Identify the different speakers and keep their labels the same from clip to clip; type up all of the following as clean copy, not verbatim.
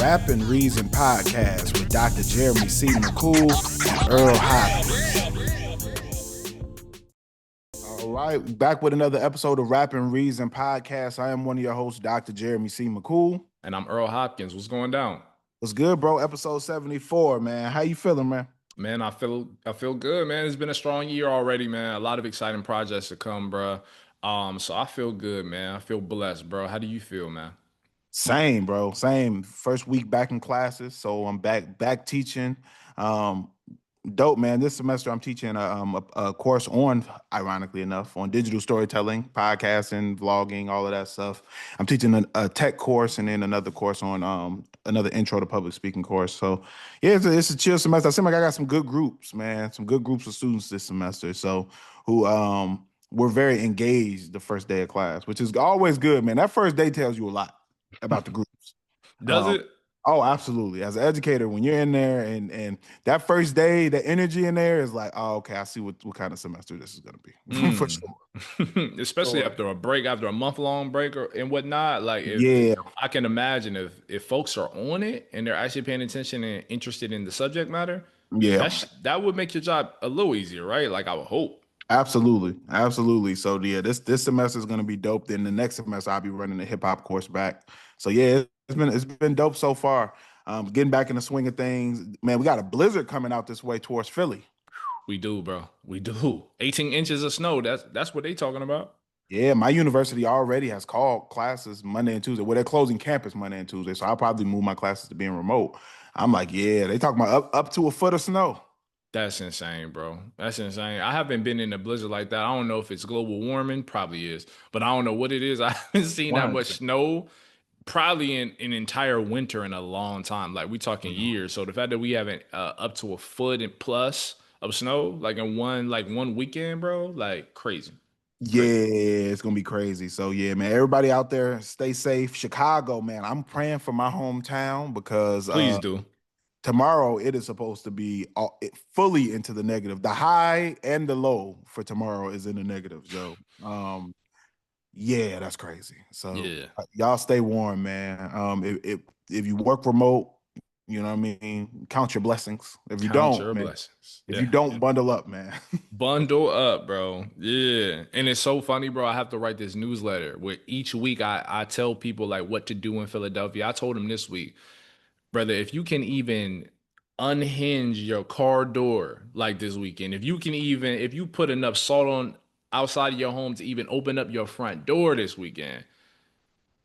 Speaker 1: Rapping Reason Podcast with Dr. Jeremy C. McCool and Earl Hopkins. All right, back with another episode of Rapping Reason Podcast. I am one of your hosts, Dr. Jeremy C. McCool.
Speaker 2: And I'm Earl Hopkins. What's going down?
Speaker 1: What's good, bro? Episode 74, man. How you feeling, man?
Speaker 2: Man, I feel good, man. It's been a strong year already, man. A lot of exciting projects to come, bro. So I feel good, man. I feel blessed, bro. How do you feel, man?
Speaker 1: Same, bro. Same. First week back in classes, so I'm back teaching. Dope, man. This semester I'm teaching a course on, ironically enough, on digital storytelling, podcasting, vlogging, all of that stuff. I'm teaching a tech course and then another course on another intro to public speaking course. So yeah, it's a chill semester. I seem like I got some good groups, man. Some good groups of students this semester. So who were very engaged the first day of class, which is always good, man. That first day tells you a lot about the groups.
Speaker 2: Does it?
Speaker 1: Oh, absolutely. As an educator, when you're in there and that first day, the energy in there is like, oh, okay, I see what kind of semester this is going to be. For sure.
Speaker 2: Especially after a break, after a month-long break and whatnot. Like, I can imagine if folks are on it and they're actually paying attention and interested in the subject matter, that would make your job a little easier, right? Like, I would hope.
Speaker 1: Absolutely. So yeah, this semester is going to be dope. Then the next semester I'll be running the hip hop course back. So yeah, it's been dope so far. Getting back in the swing of things, man. We got a blizzard coming out this way towards Philly.
Speaker 2: We do, bro. We do. 18 inches of snow. That's what they talking about.
Speaker 1: Yeah, my university already has called classes Monday and Tuesday. Well, they're closing campus Monday and Tuesday, so I'll probably move my classes to being remote. I'm like, yeah, they talking about up to a foot of snow.
Speaker 2: That's insane, bro. That's insane. I haven't been in a blizzard like that. I don't know if it's global warming, probably is, but I don't know what it is. I haven't seen that much snow probably in an entire winter in a long time. Like, we talking years. So the fact that we haven't up to a foot and plus of snow, like in one weekend, bro, like crazy.
Speaker 1: Yeah, it's gonna be crazy. So yeah, man, everybody out there, stay safe. Chicago, man, I'm praying for my hometown because
Speaker 2: please do.
Speaker 1: Tomorrow it is supposed to be fully into the negative. The high and the low for tomorrow is in the negative. So, yeah, that's crazy. So y'all stay warm, man. If you work remote, you know what I mean, count your blessings. If you you don't, bundle up, man.
Speaker 2: Bundle up, bro. Yeah. And it's so funny, bro. I have to write this newsletter where each week I tell people like what to do in Philadelphia. I told them this week, brother, if you can even unhinge your car door like this weekend, if you put enough salt on outside of your home to even open up your front door this weekend,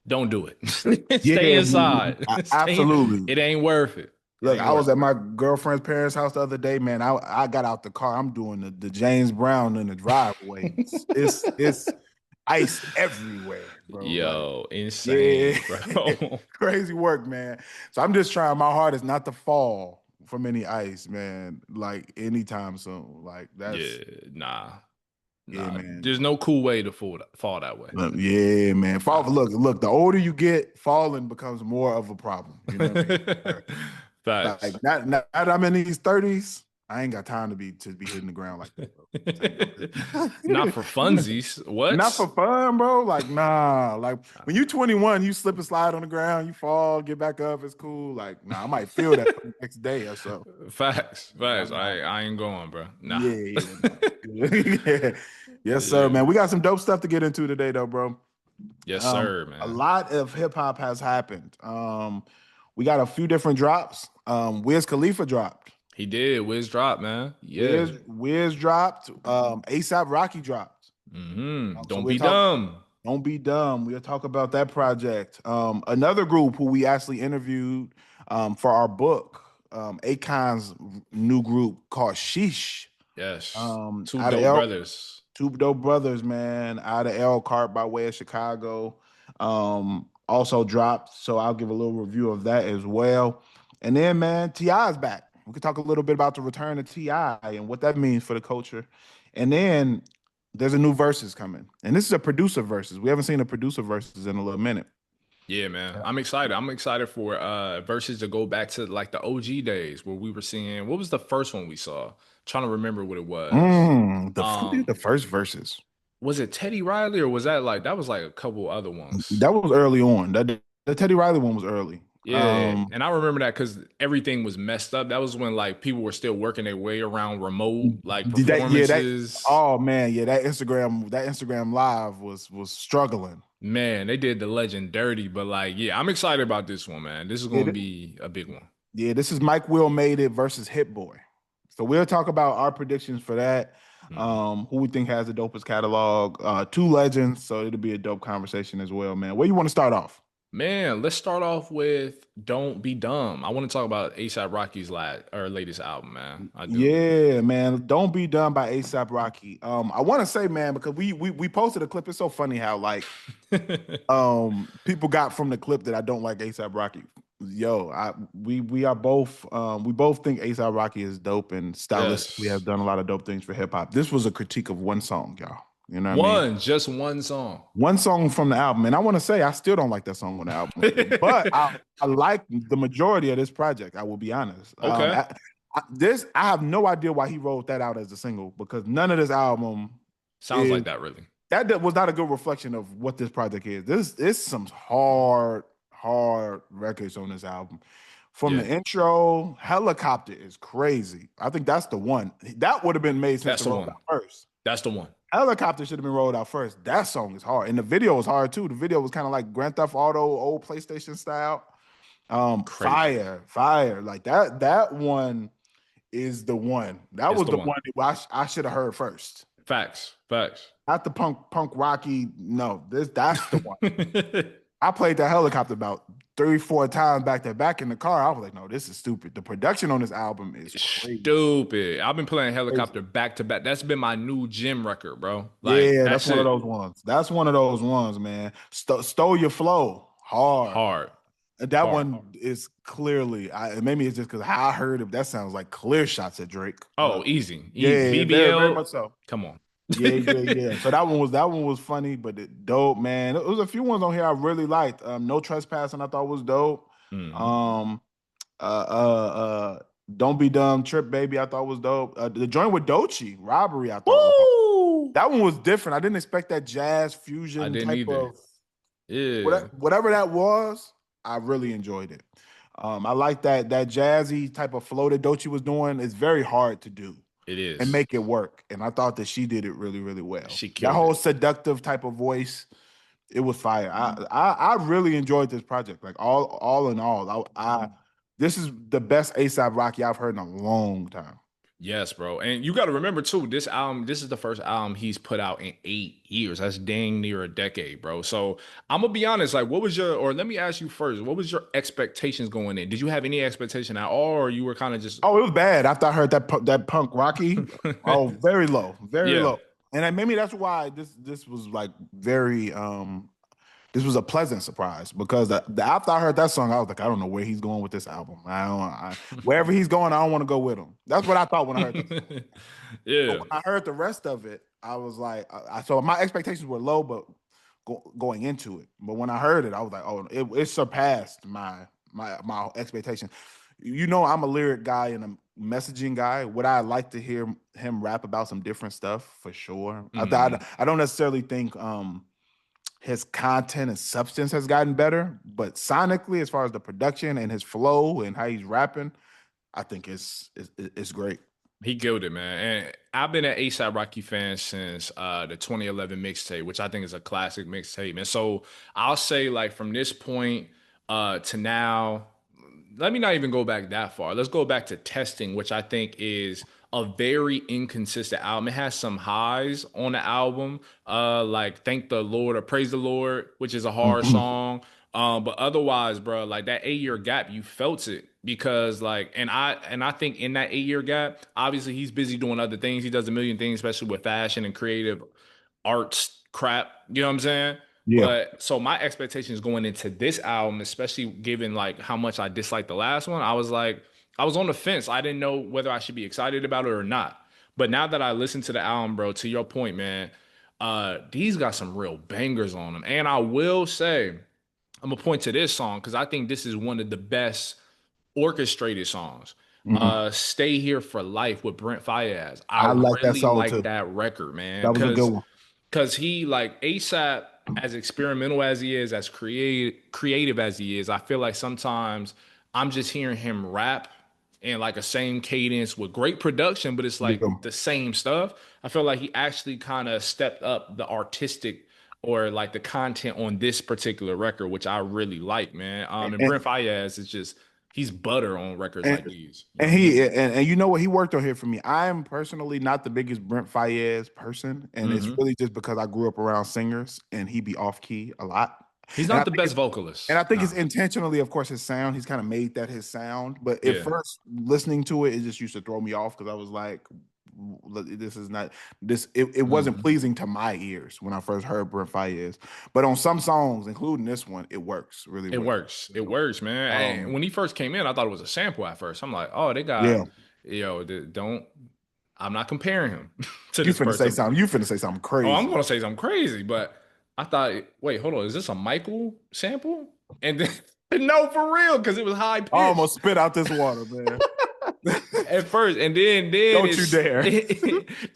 Speaker 2: don't do it. Stay inside.
Speaker 1: Absolutely.
Speaker 2: It ain't worth it.
Speaker 1: Look, I was at my girlfriend's parents' house the other day, man. I got out the car. I'm doing the James Brown in the driveway. It's ice everywhere, bro.
Speaker 2: Yo, insane, bro.
Speaker 1: Crazy work, man. So I'm just trying my hardest not to fall from any ice, man. Like anytime soon. Like that's
Speaker 2: nah.
Speaker 1: Yeah, man.
Speaker 2: There's no cool way to fall that way.
Speaker 1: Yeah, man. Look, the older you get, falling becomes more of a problem. You know what I mean?
Speaker 2: Facts.
Speaker 1: Like not I'm in these 30s. I ain't got time to be hitting the ground like that.
Speaker 2: Not for funsies. What?
Speaker 1: Not for fun, bro. Like, nah. Like when you 21, you slip and slide on the ground, you fall, get back up. It's cool. Like, nah, I might feel that for the next day or so.
Speaker 2: Facts. I ain't going, bro. Nah.
Speaker 1: Yeah. Yes, sir, man. We got some dope stuff to get into today, though, bro.
Speaker 2: Yes, sir, man.
Speaker 1: A lot of hip hop has happened. We got a few different drops. Wiz Khalifa dropped.
Speaker 2: He did. Wiz dropped, man. Yeah.
Speaker 1: Wiz dropped. ASAP Rocky dropped.
Speaker 2: Mm-hmm. Don't be dumb.
Speaker 1: Don't be dumb. We'll talk about that project. Another group who we actually interviewed for our book, Akon's new group called Sheesh.
Speaker 2: Yes. Two dope brothers.
Speaker 1: Two dope brothers, man, out of Elkhart by way of Chicago. Also dropped. So I'll give a little review of that as well. And then, man, T.I.'s back. We could talk a little bit about the return of T.I. and what that means for the culture. And then there's a new Verzuz coming. And this is a producer Verzuz. We haven't seen a producer Verzuz in a little minute.
Speaker 2: Yeah, man. I'm excited. I'm excited for Verzuz to go back to like the OG days where we were seeing, what was the first one we saw? I'm trying to remember what it was.
Speaker 1: The first Verzuz.
Speaker 2: Was it Teddy Riley or was that was like a couple other ones?
Speaker 1: That was early on. The Teddy Riley one was early.
Speaker 2: Yeah, and I remember that because everything was messed up. That was when like people were still working their way around remote like
Speaker 1: Did that, yeah, that,
Speaker 2: performances.
Speaker 1: oh man, yeah, that Instagram live was struggling.
Speaker 2: Man, they did the legend dirty, but like, yeah, I'm excited about this one, man. This is
Speaker 1: Yeah,
Speaker 2: gonna be a big one.
Speaker 1: yeah, this is MikeWill Made It versus Hit-Boy. So we'll talk about our predictions for that.
Speaker 2: Mhm.
Speaker 1: Who we think has the dopest catalog. Two legends, so it'll be a dope conversation as well, man. Where you want to start off?
Speaker 2: Man, let's start off with "Don't Be Dumb." I want to talk about ASAP Rocky's last or latest album, man. I do.
Speaker 1: Yeah, man. Don't Be Done by ASAP Rocky. I want to say, man, because we posted a clip. It's so funny how like people got from the clip that I don't like ASAP Rocky. Yo, we are both we both think ASAP Rocky is dope and stylistically has
Speaker 2: Yes,
Speaker 1: done a lot of dope things for hip hop. This was a critique of one song, y'all. You know what I mean?
Speaker 2: just one song.
Speaker 1: One song from the album, and I want to say I still don't like that song on the album, but I like the majority of this project. I will be honest.
Speaker 2: Okay,
Speaker 1: I have no idea why he wrote that out as a single because none of this album
Speaker 2: sounds
Speaker 1: is
Speaker 2: like that, really.
Speaker 1: that was not a good reflection of what this project is. This is some hard records on this album. From
Speaker 2: Yeah,
Speaker 1: the intro, Helicopter is crazy. I think that's the one. That would have been made sense
Speaker 2: that's
Speaker 1: to
Speaker 2: the
Speaker 1: roll
Speaker 2: one.
Speaker 1: out first.
Speaker 2: That's the one.
Speaker 1: Helicopter should have been rolled out first. That song is hard. And the video was hard too. The video was kind of like Grand Theft Auto, old PlayStation style.
Speaker 2: Crazy.
Speaker 1: Fire. Like that one is the one. That
Speaker 2: It's
Speaker 1: was
Speaker 2: the
Speaker 1: the
Speaker 2: one.
Speaker 1: one that I should have heard first.
Speaker 2: Facts. Facts.
Speaker 1: Not the punk rocky. No, that's the one. I played that Helicopter about 3, 4 times back to back in the car. I was like, no, this is stupid. The production on this album is crazy.
Speaker 2: Stupid. I've been playing
Speaker 1: Crazy.
Speaker 2: helicopter back to back. That's been my new gym record, bro. Like
Speaker 1: Yeah, that's
Speaker 2: that's
Speaker 1: one of
Speaker 2: it.
Speaker 1: those ones. That's one of those ones, man. Stole your flow hard.
Speaker 2: Hard.
Speaker 1: That
Speaker 2: Hard.
Speaker 1: one is clearly. Maybe it's just because how I heard it. That sounds like clear shots at Drake.
Speaker 2: Oh, easy. Easy.
Speaker 1: Yeah, very
Speaker 2: BBL.
Speaker 1: much so.
Speaker 2: Come on.
Speaker 1: Yeah. So that one was funny, but dope, man. There was a few ones on here I really liked. No Trespassing, I thought was dope.
Speaker 2: Mhm.
Speaker 1: Um, uh, uh, uh, Don't Be Dumb, Trip Baby, I thought was dope. The joint with Doechii, Robbery, I thought was hard.
Speaker 2: Woo!
Speaker 1: That one was different. I didn't expect that jazz
Speaker 2: I
Speaker 1: fusion
Speaker 2: didn't
Speaker 1: type
Speaker 2: either.
Speaker 1: of
Speaker 2: Yeah,
Speaker 1: whatever that was. I really enjoyed it. I like that jazzy type of flow that Doechii was doing. It's very hard to do
Speaker 2: it
Speaker 1: and
Speaker 2: is.
Speaker 1: make it work. And I thought that she did it really, really well.
Speaker 2: She
Speaker 1: That
Speaker 2: killed
Speaker 1: whole
Speaker 2: it.
Speaker 1: seductive type of voice, it was fire. I really enjoyed this project. Like all in all, I this is the best ASAP Rocky I've heard in a long time.
Speaker 2: Yes, bro. And you got to remember too, this album, this is the first album he's put out in 8 years. That's dang near a decade, bro. So I'm gonna be honest, like, what was your, or let me ask you first, what was your expectations going in? Did you have any expectation at all, or you were kind of just,
Speaker 1: Oh, it was bad after I heard that punk Rocky. Oh, very low, very
Speaker 2: yeah.
Speaker 1: low. And maybe that's why this was like very this was a pleasant surprise because after I heard that song, I was like, I don't know where he's going with this album. Wherever he's going, I don't want to go with him. That's what I thought when I heard that song. But
Speaker 2: Yeah.
Speaker 1: when I heard the rest of it, I was like, so my expectations were low, but going into it. But when I heard it, I was like, oh, it surpassed my expectations. You know, I'm a lyric guy and a messaging guy. Would I like to hear him rap about some different stuff for sure?
Speaker 2: Mhm.
Speaker 1: I don't necessarily think his content and substance has gotten better, but sonically, as far as the production and his flow and how he's rapping, I think it's great.
Speaker 2: He killed it, man. And I've been an ASAP Rocky fan since the 2011 mixtape, which I think is a classic mixtape. And so I'll say, like, from this point to now, let me not even go back that far. Let's go back to Testing, which I think is a very inconsistent album. It has some highs on the album, like Thank the Lord or Praise the Lord, which is a hard
Speaker 1: Mhm.
Speaker 2: song. But otherwise, bro, like that 8 year gap, you felt it because like, and I think in that 8 year gap, obviously he's busy doing other things. He does a million things, especially with fashion and creative arts crap. You know what I'm saying?
Speaker 1: Yeah.
Speaker 2: But so my expectations going into this album, especially given like how much I disliked the last one, I was like, I was on the fence. I didn't know whether I should be excited about it or not. But now that I listened to the album, bro, to your point, man, these got some real bangers on them. And I will say, I'm gonna point to this song because I think this is one of the best orchestrated songs.
Speaker 1: Mhm.
Speaker 2: Stay Here for Life with Brent Fayez. I
Speaker 1: I like that
Speaker 2: really
Speaker 1: song
Speaker 2: like
Speaker 1: too.
Speaker 2: that record, man.
Speaker 1: That was a good one.
Speaker 2: Cause he like ASAP. as experimental as he is, as creative as he is, I feel like sometimes I'm just hearing him rap in like a same cadence with great production, but it's like
Speaker 1: Yeah.
Speaker 2: the same stuff. I feel like he actually kind of stepped up the artistic or like the content on this particular record, which I really like, man. And
Speaker 1: And,
Speaker 2: Brent Fayez is just he's butter on records
Speaker 1: and
Speaker 2: like these. You know
Speaker 1: And
Speaker 2: what I
Speaker 1: he
Speaker 2: mean?
Speaker 1: and you know what, he worked on here for me. I am personally not the biggest Brent Fayez person, and it's
Speaker 2: Hmm.
Speaker 1: really just because I grew up around singers and he be off key a lot.
Speaker 2: He's
Speaker 1: And I
Speaker 2: not the
Speaker 1: think
Speaker 2: best
Speaker 1: it's and I
Speaker 2: vocalist.
Speaker 1: think it's
Speaker 2: Nah.
Speaker 1: intentionally, of course, his sound. He's kind of made that his sound. But at
Speaker 2: Yeah.
Speaker 1: first, listening to it, it just used to throw me off because I was like, this is not this. It wasn't
Speaker 2: Hmm.
Speaker 1: pleasing to my ears when I first heard Brent Fayez. But on some songs, including this one, it works really
Speaker 2: It
Speaker 1: well.
Speaker 2: works. It works, man. And
Speaker 1: Um,
Speaker 2: when he first came in, I thought it was a sample at first. I'm like, oh, they got,
Speaker 1: yeah,
Speaker 2: don't, I'm not comparing him to
Speaker 1: you
Speaker 2: this
Speaker 1: finna say
Speaker 2: person.
Speaker 1: something. You finna say something
Speaker 2: Oh, I'm
Speaker 1: crazy.
Speaker 2: gonna say something crazy, but I thought, wait, hold on, is this a Michael sample? And then no, for real, because it was high
Speaker 1: I
Speaker 2: pitched
Speaker 1: almost spit out this water, man.
Speaker 2: at first, and then
Speaker 1: Don't you
Speaker 2: it's
Speaker 1: dare.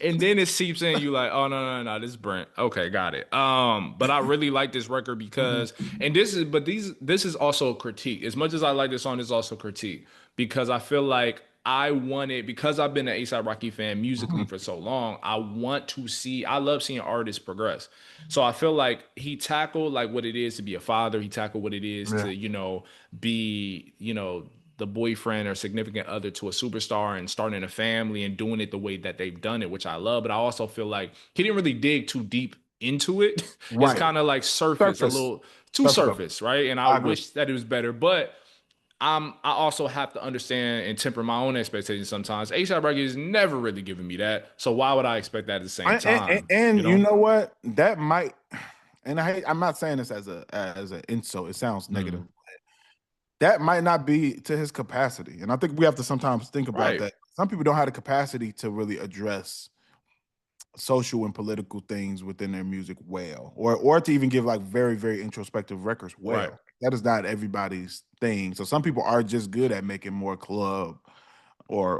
Speaker 2: and then it seeps in. You like, oh no, this is Brent. Okay, got it. But I really like this record
Speaker 1: Mhm.
Speaker 2: because, and this is also a critique. As much as I like this song, it's also a critique because I feel like I wanted because I've been an ASAP Rocky fan musically
Speaker 1: Mhm.
Speaker 2: for so long. I want to see. I love seeing artists progress. So I feel like he tackled like what it is to be a father. He tackled what it is
Speaker 1: Yeah.
Speaker 2: to be the boyfriend or significant other to a superstar and starting a family and doing it the way that they've done it, which I love. But I also feel like he didn't really dig too deep into it. It's
Speaker 1: Right.
Speaker 2: kind of like surface, a
Speaker 1: Surface.
Speaker 2: little too
Speaker 1: Surface level.
Speaker 2: surface, right? And I
Speaker 1: I agree.
Speaker 2: wish that it was better, but I also have to understand and temper my own expectations sometimes. ASAP Rocky is never really giving me that. So why would I expect that at the same time? You
Speaker 1: And you
Speaker 2: know?
Speaker 1: know what? That might, and I'm not saying this as an insult. It sounds negative.
Speaker 2: Mhm.
Speaker 1: That might not be to his capacity. And I think we have to sometimes think about
Speaker 2: Right.
Speaker 1: that. Some people don't have the capacity to really address social and political things within their music well, or to even give like very, very introspective records
Speaker 2: Right.
Speaker 1: well. That is not everybody's thing. So some people are just good at making more club or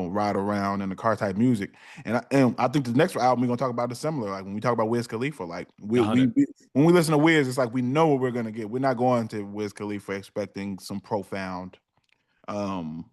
Speaker 1: ride around in the car type music. And I think the next album we're gonna talk about is similar. Like when we talk about Wiz Khalifa, like
Speaker 2: A hundred.
Speaker 1: we when we listen to Wiz, it's like we know what we're gonna get. We're not going to Wiz Khalifa expecting some profound um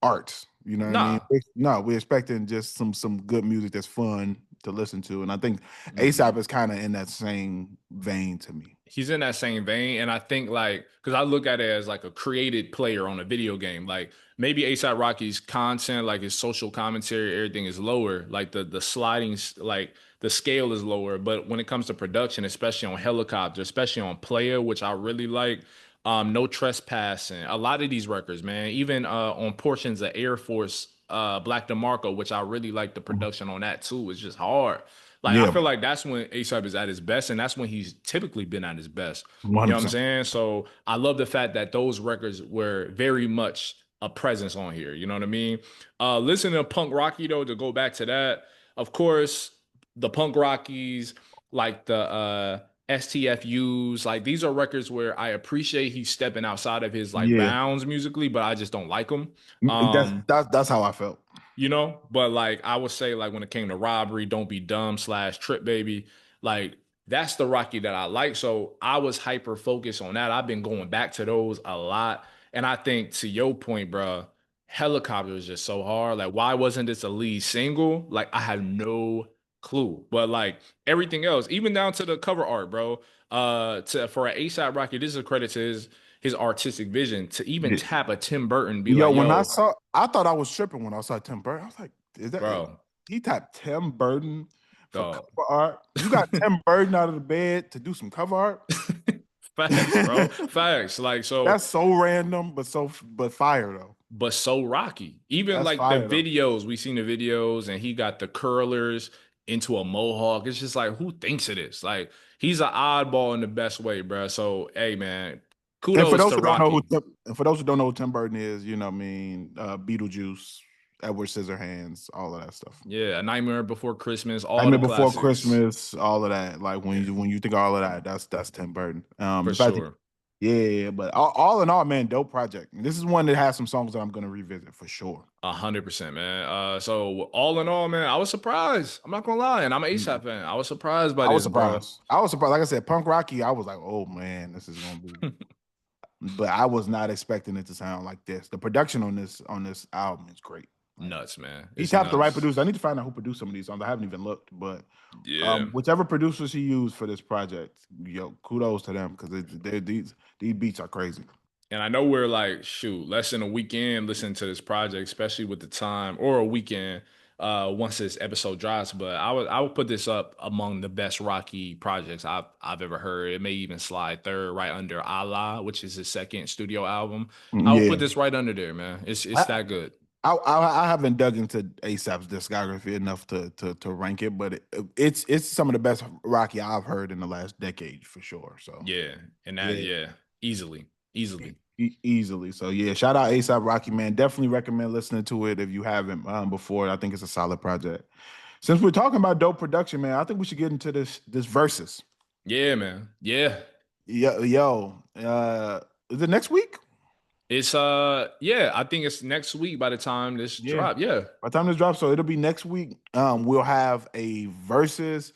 Speaker 1: art. You know what I mean?
Speaker 2: Nah.
Speaker 1: No, we're expecting just some good music that's fun to listen to. And I think ASAP
Speaker 2: Mhm.
Speaker 1: is kind of in that same vein to me.
Speaker 2: He's in that same vein. And I think like, because I look at it as like a created player on a video game. Like maybe ASAP Rocky's content, like his social commentary, everything is lower. Like the sliding, like the scale is lower. But when it comes to production, especially on Helicopter, especially on Player, which I really like, No Trespassing, a lot of these records, man, even on portions of Air Force, Black DeMarco, which I really like the production on that too. It's just hard. Like I
Speaker 1: Yeah,
Speaker 2: feel like that's when ASAP is at his best, and that's when he's typically been at his best. You know what I'm
Speaker 1: 100%.
Speaker 2: saying? So I love the fact that those records were very much a presence on here. You know what I mean? Listening to Punk Rocky though, to go back to that, of course, the Punk Rockies, like the STFUs, like these are records where I appreciate he's stepping outside of his like
Speaker 1: Yeah.
Speaker 2: bounds musically, but I just don't like them.
Speaker 1: That's
Speaker 2: Um,
Speaker 1: that's how I felt.
Speaker 2: but like I would say like when it came to robbery, don't be dumb slash trip baby, like that's the Rocky that I like. So I was hyper focused on that. I've been going back to those a lot. And I think to your point, bro, helicopter is just so hard. Like, why wasn't this a lead single? Like, I have no clue. But like everything else, even down to the cover art, bro. For an ASAP Rocky, this is a credit to his artistic vision to even tap a Tim Burton, be
Speaker 1: Yo,
Speaker 2: like,
Speaker 1: when
Speaker 2: yo,
Speaker 1: I thought I was tripping when I saw Tim Burton. I was like, is that
Speaker 2: bro,
Speaker 1: he typed Tim Burton for
Speaker 2: dog.
Speaker 1: cover art? You got Tim Burton out of the bed to do some cover art?
Speaker 2: Facts, bro. Facts. Like so,
Speaker 1: That's so random, but fire though.
Speaker 2: but so Rocky. Even
Speaker 1: That's
Speaker 2: like the
Speaker 1: fire though.
Speaker 2: videos, we seen the videos, and he got the curlers into a mohawk. It's just like, who thinks of this? Like, he's an oddball in the best way, bro. So, hey, man,
Speaker 1: And for
Speaker 2: kudos
Speaker 1: those
Speaker 2: to
Speaker 1: who don't know
Speaker 2: Rocky.
Speaker 1: and for those who don't know who Tim Burton is, you know what I mean, Beetlejuice, Edward Scissorhands, all of that stuff.
Speaker 2: Yeah, A Nightmare Before Christmas, all the
Speaker 1: Nightmare Before
Speaker 2: classics
Speaker 1: Christmas, all of that. Like
Speaker 2: yeah,
Speaker 1: when you think of all of that, that's Tim Burton.
Speaker 2: for
Speaker 1: The fact
Speaker 2: sure.
Speaker 1: Yeah, but all in all, man, dope project. This is one that has some songs that I'm gonna revisit for sure.
Speaker 2: 100%, man. So all in all, man, I was surprised. I'm not gonna lie, and I'm an
Speaker 1: Mm.
Speaker 2: ASAP fan. I was surprised by
Speaker 1: I was
Speaker 2: this, bro.
Speaker 1: surprised. I was surprised. Like I said, Punk Rocky, I was like, oh man, this is gonna be. But I was not expecting it to sound like this. The production on this album is great. Like
Speaker 2: Nuts, man.
Speaker 1: he
Speaker 2: It's
Speaker 1: tapped the right
Speaker 2: nuts.
Speaker 1: producer. I need to find out who produced some of these songs. I haven't even looked, but
Speaker 2: Yeah.
Speaker 1: whichever producers he used for this project, yo, kudos to them because these beats are crazy.
Speaker 2: And I know we're like, shoot, less than a weekend listening to this project, especially with the time, or a weekend once this episode drops. But I would put this up among the best Rocky projects I've ever heard. It may even slide third, right under Allah, which is his second studio album. I would put
Speaker 1: Yeah,
Speaker 2: this right under there, man. It's
Speaker 1: I,
Speaker 2: that good.
Speaker 1: I haven't dug into ASAP's discography enough to rank it, but it's some of the best Rocky I've heard in the last decade for sure. So
Speaker 2: Yeah. And that,
Speaker 1: yeah,
Speaker 2: yeah, easily. Easily.
Speaker 1: easily. So yeah, shout out ASAP Rocky, man. Definitely recommend listening to it if you haven't before. I think it's a solid project. Since we're talking about dope production, man, I think we should get into this verses.
Speaker 2: Yeah, man. Yeah.
Speaker 1: Yo, is it next week?
Speaker 2: It's yeah, I think it's next week by the time this
Speaker 1: Yeah.
Speaker 2: drop. Yeah.
Speaker 1: By the time this drops, so it'll be next week. We'll have a versus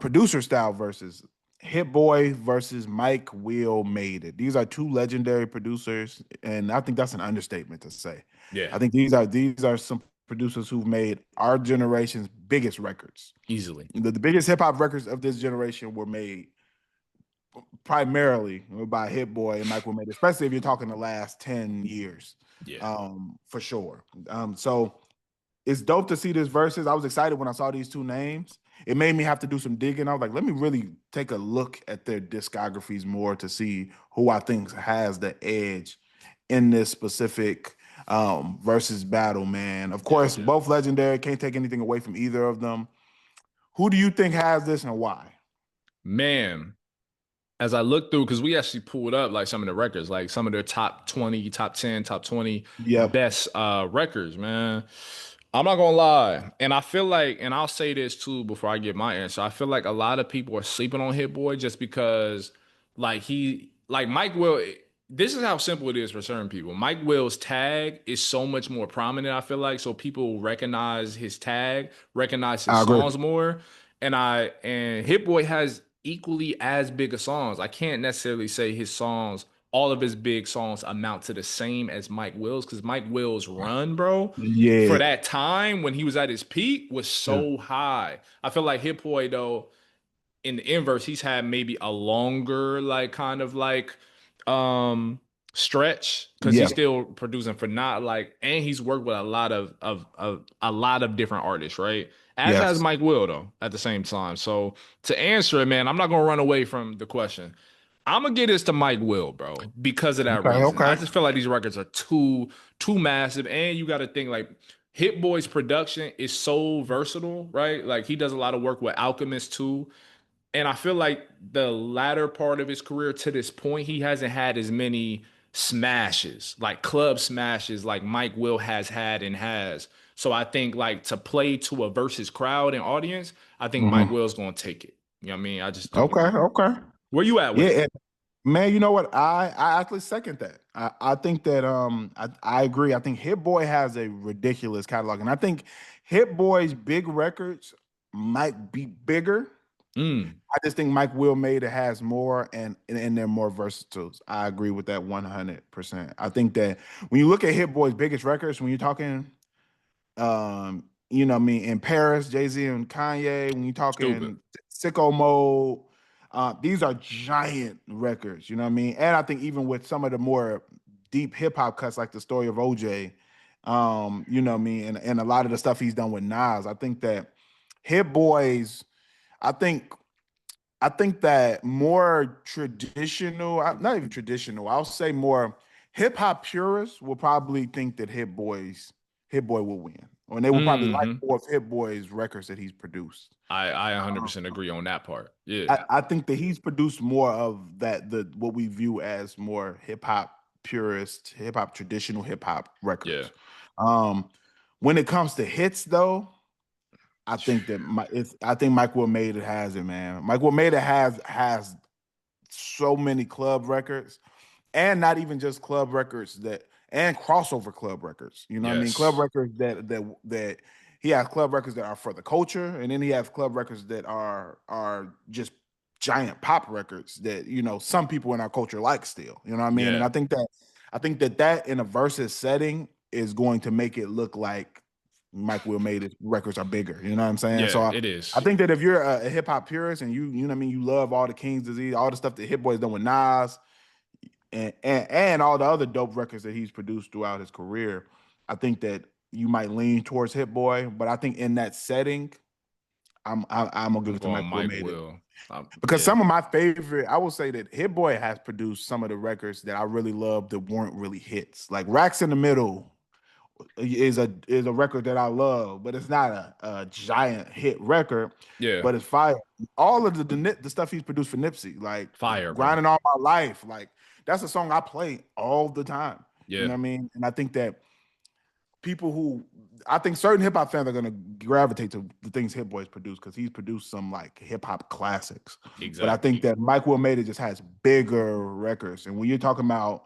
Speaker 1: producer style versus Hit Boy versus Mike Will Made It. These are two legendary producers, and I think that's an understatement to say.
Speaker 2: Yeah.
Speaker 1: I think these are some producers who've made our generation's biggest records.
Speaker 2: Easily.
Speaker 1: The biggest hip hop records of this generation were made primarily by Hit Boy and Mike Will Made It, especially if you're talking the last 10 years,
Speaker 2: Yeah.
Speaker 1: for sure. So it's dope to see this verses. I was excited when I saw these two names. It made me have to do some digging. I was like, let me really take a look at their discographies more to see who I think has the edge in this specific versus battle, man. Of
Speaker 2: Yeah.
Speaker 1: course, both legendary. Can't take anything away from either of them. Who do you think has this and why?
Speaker 2: Man, as I look through, because we actually pulled up like some of the records, like some of their top 20, top 10, top 20
Speaker 1: Yep.
Speaker 2: best records, man. I'm not gonna lie. And I feel like, and I'll say this too before I get my answer. I feel like a lot of people are sleeping on Hit Boy just because like Mike Will, this is how simple it is for certain people. Mike Will's tag is so much more prominent, I feel like. So people recognize his tag, recognize his
Speaker 1: I agree.
Speaker 2: songs more. And Hit Boy has equally as big of songs. I can't necessarily say his songs, all of his big songs amount to the same as Mike Will's, because Mike Will's run, bro, for
Speaker 1: Yeah.
Speaker 2: that time when he was at his peak was
Speaker 1: Yeah.
Speaker 2: so high. I feel like Hit Boy though, in the inverse, he's had maybe a longer, like kind of like um stretch because he's
Speaker 1: Yeah.
Speaker 2: still producing for not like, and he's worked with a lot of a lot of different artists, right? As has
Speaker 1: Yes.
Speaker 2: Mike Will though at the same time. So to answer it, man, I'm not gonna run away from the question. I'm gonna get this to Mike Will, bro, because of that
Speaker 1: Okay.
Speaker 2: reason. I
Speaker 1: Okay.
Speaker 2: just feel like these records are too massive, and you got to think like Hit Boy's production is so versatile, right? Like he does a lot of work with Alchemist too. And I feel like the latter part of his career to this point, he hasn't had as many smashes, like club smashes, like Mike Will has had and has. So I think like to play to a versus crowd and audience, I think Mike
Speaker 1: Hmm.
Speaker 2: Will's gonna take it. You know what I mean? I just do.
Speaker 1: Okay. Okay.
Speaker 2: Where you at with it?
Speaker 1: Yeah. Man, you know what? I actually second that. I think that I agree. I think Hit Boy has a ridiculous catalog, and I think Hit Boy's big records might be bigger.
Speaker 2: Mm,
Speaker 1: I just think Mike Will Made It has more and they're more versatile. I agree with that 100%. I think that when you look at Hit Boy's biggest records, when you're talking you know what I mean, in Paris, Jay-Z and Kanye, when you're
Speaker 2: stupid.
Speaker 1: talking Sicko Mode, these are giant records, you know what I mean? And I think even with some of the more deep hip hop cuts, like the story of OJ, you know what I mean, and a lot of the stuff he's done with Nas, I think that Hit Boys, I think that more traditional, not even traditional, I'll say more hip hop purists will probably think that Hit Boy will win. Or they will probably like
Speaker 2: Hmm.
Speaker 1: more of Hit Boy's records that he's produced.
Speaker 2: I
Speaker 1: Um,
Speaker 2: 100% agree on that part. Yeah.
Speaker 1: I think that he's produced more of that, the what we view as more hip hop purist, hip hop traditional hip hop
Speaker 2: Yeah.
Speaker 1: records. Um, when it comes to hits, though, I think Mike Will Made It has it, man. Mike Will Made It has so many club records, and not even just club records that and crossover club records. You know what I mean? Club
Speaker 2: Yes.
Speaker 1: records that he has club records that are for the culture, and then he has club records that are just giant pop records that some people in our culture like still. You know what I mean? And
Speaker 2: Yeah.
Speaker 1: I think that in a versus setting is going to make it look like Mike Will made it records are bigger. You know what I'm saying?
Speaker 2: Yeah,
Speaker 1: So
Speaker 2: it
Speaker 1: I
Speaker 2: is.
Speaker 1: think that if you're a hip hop purist and you know what I mean, you love all the King's Disease, all the stuff that Hit Boy's done with Nas, and all the other dope records that he's produced throughout his career, I think that you might lean towards Hit Boy, but I think in that setting, I'm gonna give
Speaker 2: I'm
Speaker 1: it to
Speaker 2: going
Speaker 1: Mike Will
Speaker 2: Mike
Speaker 1: made it
Speaker 2: Will.
Speaker 1: because
Speaker 2: Yeah.
Speaker 1: some of my favorite, I will say that Hit Boy has produced some of the records that I really love that weren't really hits. Like Racks in the Middle is a record that I love, but it's not a giant hit record,
Speaker 2: Yeah.
Speaker 1: but it's fire. All of the stuff he's produced for Nipsey, like
Speaker 2: Fire, bro.
Speaker 1: Grinding All My Life, like that's a song I play all the time. You
Speaker 2: Yeah.
Speaker 1: know what I mean? And I think that I think certain hip hop fans are gonna gravitate to the things Hit Boy's produced because he's produced some like hip hop classics. But I think
Speaker 2: Exactly.
Speaker 1: that Mike Will Made It just has bigger records. And when you're talking about,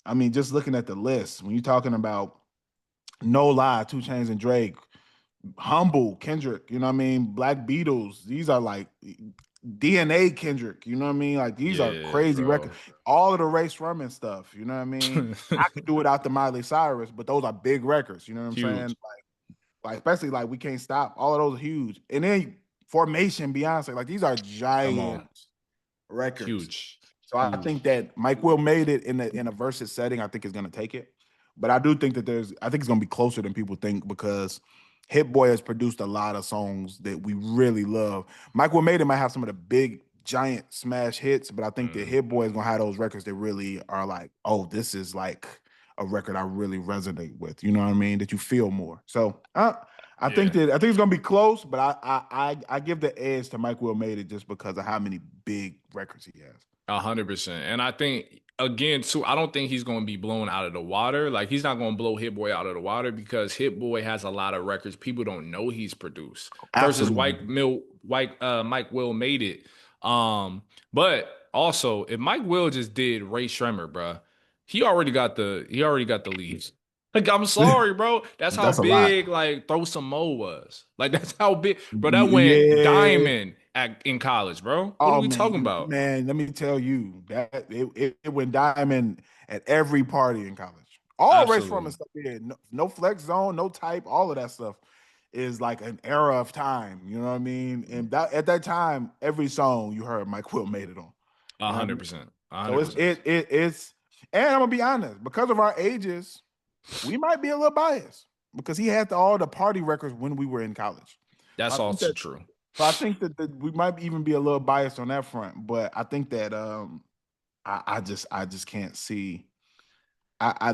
Speaker 1: I mean, just looking at the list, when you're talking about No Lie, Two Chainz and Drake, Humble, Kendrick, you know what I mean? Black Beatles, these are like DNA Kendrick, you know what I mean? Like these are
Speaker 2: Yeah,
Speaker 1: crazy records.
Speaker 2: bro.
Speaker 1: All of the Ray Sherman stuff, you know what I mean? I could do it out the Miley Cyrus, but those are big records, you know what I'm
Speaker 2: Huge.
Speaker 1: saying? Like especially like We Can't Stop, all of those are huge. And then Formation, Beyonce, like these are
Speaker 2: Come on.
Speaker 1: giant records.
Speaker 2: Huge.
Speaker 1: So I think
Speaker 2: Huge.
Speaker 1: that Mike Will made it in a versus setting. I think is going to take it, but I do think that I think it's going to be closer than people think because Hit Boy has produced a lot of songs that we really love. Mike Will made it might have some of the big giant smash hits, but I think that
Speaker 2: Mm,
Speaker 1: Hit Boy is going to have those records that really are like, oh, this is like a record I really resonate with. You know what I mean? That you feel more. So
Speaker 2: yeah.
Speaker 1: I think it's gonna be close, but I give the edge to Mike Will made it just because of how many big records he has.
Speaker 2: 100%. And I think again too, I don't think he's gonna be blown out of the water. Like he's not gonna blow Hit Boy out of the water because Hit Boy has a lot of records people don't know he's produced. Versus
Speaker 1: Absolutely.
Speaker 2: Mike Will made it. But also if Mike Will just did Ray Shremmer, bruh, he already got the leads. Like I'm sorry, bro. That's how
Speaker 1: That's a lot.
Speaker 2: big like Throw Some Mo was. Like that's how big, bro. That went
Speaker 1: Yeah.
Speaker 2: diamond in college, bro. What are
Speaker 1: Oh
Speaker 2: we talking
Speaker 1: man,
Speaker 2: about?
Speaker 1: man, let me tell you that it went diamond at every party in college. All race from and
Speaker 2: Absolutely.
Speaker 1: stuff. Yeah, no flex zone, no type, all of that stuff is like an era of time. You know what I mean? And that at that time, every song you heard Mike Will made it on.
Speaker 2: A
Speaker 1: You know what I
Speaker 2: hundred
Speaker 1: mean?
Speaker 2: percent. A
Speaker 1: So
Speaker 2: hundred percent.
Speaker 1: it's and I'm gonna be honest, because of our ages, we might be a little biased because he had all the party records when we were in college. So I
Speaker 2: That's
Speaker 1: think
Speaker 2: also
Speaker 1: that
Speaker 2: true.
Speaker 1: that we might even be a little biased on that front, but I think that I just can't see.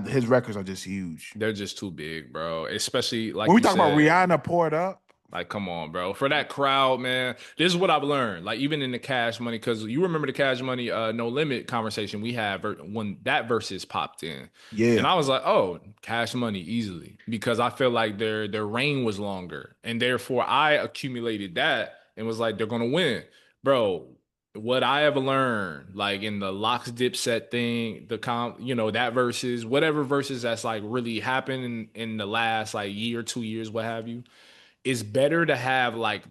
Speaker 1: His records are just huge.
Speaker 2: They're just too big, bro. Especially
Speaker 1: When
Speaker 2: like
Speaker 1: we
Speaker 2: you
Speaker 1: talk about
Speaker 2: said,
Speaker 1: Rihanna poured up,
Speaker 2: like, come on, bro. For that crowd, man. This is what I've learned. Like, even in the Cash Money, because you remember the Cash Money No Limit conversation we had when that versus popped in. And
Speaker 1: yeah,
Speaker 2: I was like, oh, Cash Money easily. Because I feel like their reign was longer. And therefore I accumulated that and was like, they're gonna win. Bro, what I have learned, like in the Locks Dipset thing, that versus, whatever versus that's like really happened in the last like year, 2 years, what have you, it's better to have like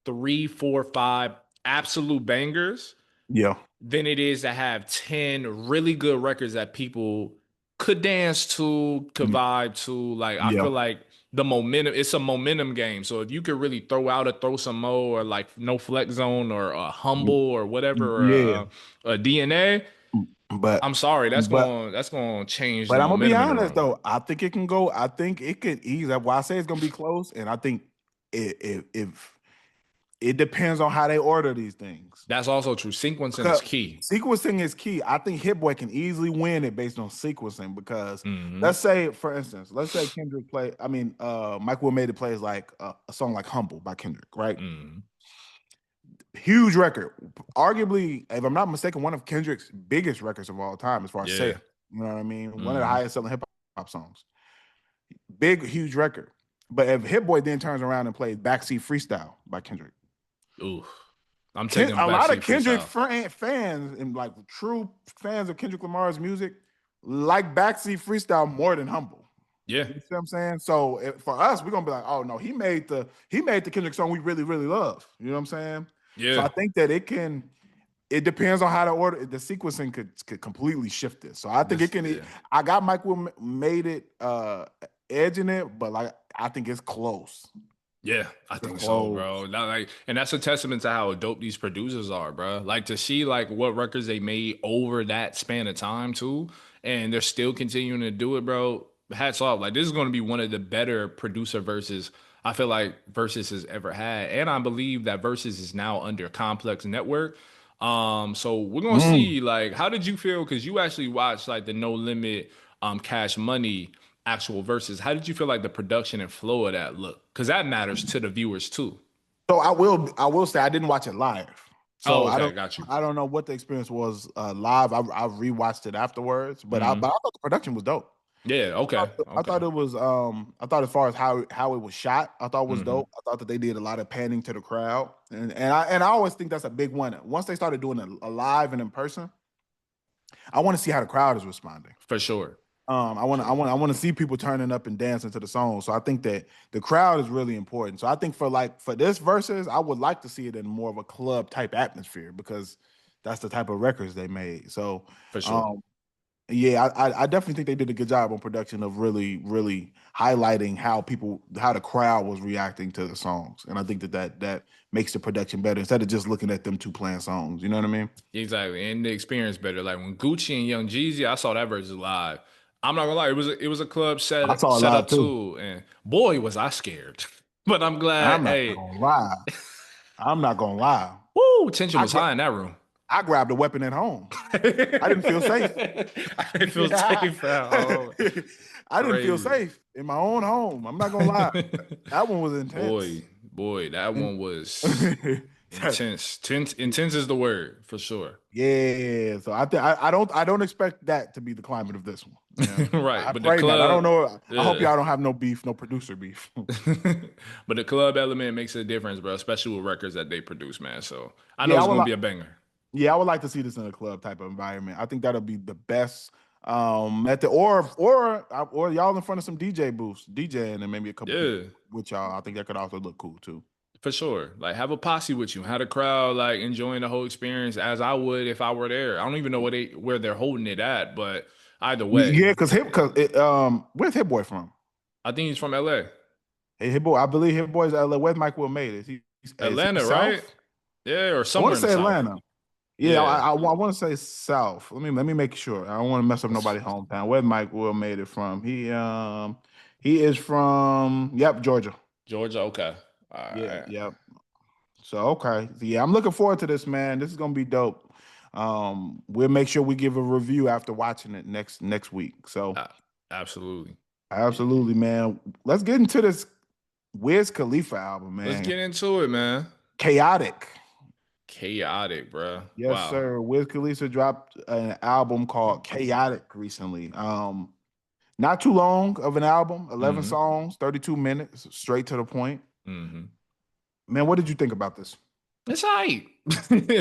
Speaker 2: three, four, five absolute bangers
Speaker 1: yeah,
Speaker 2: than it is to have 10 really good records that people could dance to, could
Speaker 1: mm,
Speaker 2: vibe to. Like, I
Speaker 1: yeah,
Speaker 2: feel like the momentum, it's a momentum game. So if you could really throw some more or like no flex zone or a humble or whatever, or
Speaker 1: yeah.
Speaker 2: a DNA,
Speaker 1: But
Speaker 2: I'm sorry,
Speaker 1: but
Speaker 2: that's going to change the
Speaker 1: but I'm gonna be
Speaker 2: momentum in the
Speaker 1: honest
Speaker 2: room.
Speaker 1: though. I think it can go. I think it could ease. That's why I say it's gonna be close, and I think if it depends on how they order these things.
Speaker 2: That's also true. Sequencing
Speaker 1: Because
Speaker 2: is key.
Speaker 1: sequencing is key. I think Hit Boy can easily win it based on sequencing because
Speaker 2: Hmm.
Speaker 1: let's say, for instance, let's say Kendrick play. I mean, Mike Will made it plays like a song like "Humble" by Kendrick, right?
Speaker 2: Hmm.
Speaker 1: Huge record, arguably, if I'm not mistaken, one of Kendrick's biggest records of all time as far as
Speaker 2: Yeah.
Speaker 1: sales. You know what I mean? One of the
Speaker 2: Hmm.
Speaker 1: highest selling hip hop songs. Big, huge record. But if Hit Boy then turns around and plays "Backseat Freestyle" by Kendrick,
Speaker 2: Oof. I'm taking
Speaker 1: A lot of
Speaker 2: backseat
Speaker 1: Kendrick
Speaker 2: freestyle.
Speaker 1: fans and like true fans of Kendrick Lamar's music like backseat freestyle more than humble.
Speaker 2: Yeah,
Speaker 1: You see what I'm saying? So for us, we're gonna be like, oh no, he made the Kendrick song we really really love. You know what I'm saying? So
Speaker 2: yeah,
Speaker 1: I think that it can. It depends on how the order, the sequencing could completely shift it. So I think it
Speaker 2: this,
Speaker 1: can.
Speaker 2: yeah.
Speaker 1: I got Mike Will made it edging it, but like I think it's close.
Speaker 2: Yeah, I
Speaker 1: It's
Speaker 2: think so, bro.
Speaker 1: close.
Speaker 2: Like, and that's a testament to how dope these producers are, bro. Like to see like what records they made over that span of time too, and they're still continuing to do it, bro. Hats off. Like this is going to be one of the better producer verses I feel like Versus has ever had, and I believe that Versus is now under Complex Network. So we're gonna
Speaker 1: Mm.
Speaker 2: see like how did you feel? Because you actually watched like the No Limit Cash Money actual verses. How did you feel like the production and flow of that look? Because that matters to the viewers too.
Speaker 1: So I will say I didn't watch it live. So
Speaker 2: Oh, okay, got you.
Speaker 1: I don't know what the experience was live. I rewatched it afterwards,
Speaker 2: Hmm.
Speaker 1: but I thought the production was dope.
Speaker 2: Yeah, okay,
Speaker 1: I
Speaker 2: okay.
Speaker 1: thought it was I thought as far as how it was shot, I thought it was
Speaker 2: Hmm.
Speaker 1: dope. I thought that they did a lot of panning to the crowd. And I always think that's a big one. Once they started doing it live and in person, I want to see how the crowd is responding.
Speaker 2: For sure.
Speaker 1: I want to see people turning up and dancing to the song. So I think that the crowd is really important. So I think for this verses, I would like to see it in more of a club type atmosphere because that's the type of records they made. So
Speaker 2: For sure.
Speaker 1: um, yeah, I definitely think they did a good job on production of really, really highlighting how the crowd was reacting to the songs, and I think that makes the production better instead of just looking at them two playing songs. You know what I mean?
Speaker 2: Exactly. And the experience better. Like when Gucci and Young Jeezy, I saw that versus live. I'm not gonna lie, it was a club
Speaker 1: I saw it
Speaker 2: set
Speaker 1: live
Speaker 2: up
Speaker 1: too.
Speaker 2: too. And boy, was I scared. But I'm glad,
Speaker 1: I'm not
Speaker 2: hey,
Speaker 1: gonna lie. I'm not gonna lie.
Speaker 2: woo, tension
Speaker 1: I
Speaker 2: was
Speaker 1: gra-
Speaker 2: high in that room.
Speaker 1: I grabbed a weapon at home. I didn't feel safe.
Speaker 2: I didn't feel
Speaker 1: I
Speaker 2: safe at all.
Speaker 1: didn't feel
Speaker 2: Crazy.
Speaker 1: safe in my own home. I'm not gonna lie. That one was intense.
Speaker 2: Boy, that
Speaker 1: And
Speaker 2: one was intense. Intense is the word for sure.
Speaker 1: yeah, so I don't expect that to be the climate of this one. Yeah,
Speaker 2: Right.
Speaker 1: I
Speaker 2: But the
Speaker 1: pray not. I don't
Speaker 2: club,
Speaker 1: know. I hope
Speaker 2: yeah.
Speaker 1: y'all don't have no beef, no producer beef.
Speaker 2: But the club element makes a difference, bro, especially with records that they produce, man. So I know
Speaker 1: Yeah, I
Speaker 2: it's
Speaker 1: would
Speaker 2: gonna
Speaker 1: like.
Speaker 2: be a banger.
Speaker 1: Yeah, I would like to see this in a club type of environment. I think that'll be the best method. Or y'all in front of some DJ booths, DJing, and maybe a couple people
Speaker 2: Yeah,
Speaker 1: with y'all. I think that could also look cool too.
Speaker 2: for sure. Like have a posse with you, have the crowd like enjoying the whole experience as I would if I were there. I don't even know where they're holding it at, but either way,
Speaker 1: Yeah, where's Hit Boy from?
Speaker 2: I think he's from LA.
Speaker 1: Hey, Hit Boy, I believe Hit Boy's LA. Where's Mike Will made? Is he
Speaker 2: Atlanta, right?
Speaker 1: South?
Speaker 2: Yeah, or
Speaker 1: I want
Speaker 2: somewhere
Speaker 1: to
Speaker 2: in the
Speaker 1: say
Speaker 2: South.
Speaker 1: Atlanta. Yeah,
Speaker 2: Yeah.
Speaker 1: I want to say South. Let me make sure. I don't want to mess up
Speaker 2: Let's
Speaker 1: nobody's hometown. Where's Mike Will made it from? He is from Georgia.
Speaker 2: Georgia, okay. All
Speaker 1: Yeah,
Speaker 2: right.
Speaker 1: yep. So okay. So, yeah, I'm looking forward to this, man. This is gonna be dope. We'll make sure we give a review after watching it next week. So
Speaker 2: Absolutely.
Speaker 1: absolutely, man. Let's get into this Wiz Khalifa album,
Speaker 2: Let's
Speaker 1: man.
Speaker 2: get into it, man.
Speaker 1: Chaotic.
Speaker 2: Chaotic, bro.
Speaker 1: Yes,
Speaker 2: Wow.
Speaker 1: sir. Wiz Khalifa dropped an album called Chaotic recently. Not too long of an album, 11
Speaker 2: Hmm.
Speaker 1: songs, 32 minutes, straight to the point.
Speaker 2: Hmm.
Speaker 1: Man, what did you think about this?
Speaker 2: It's all right.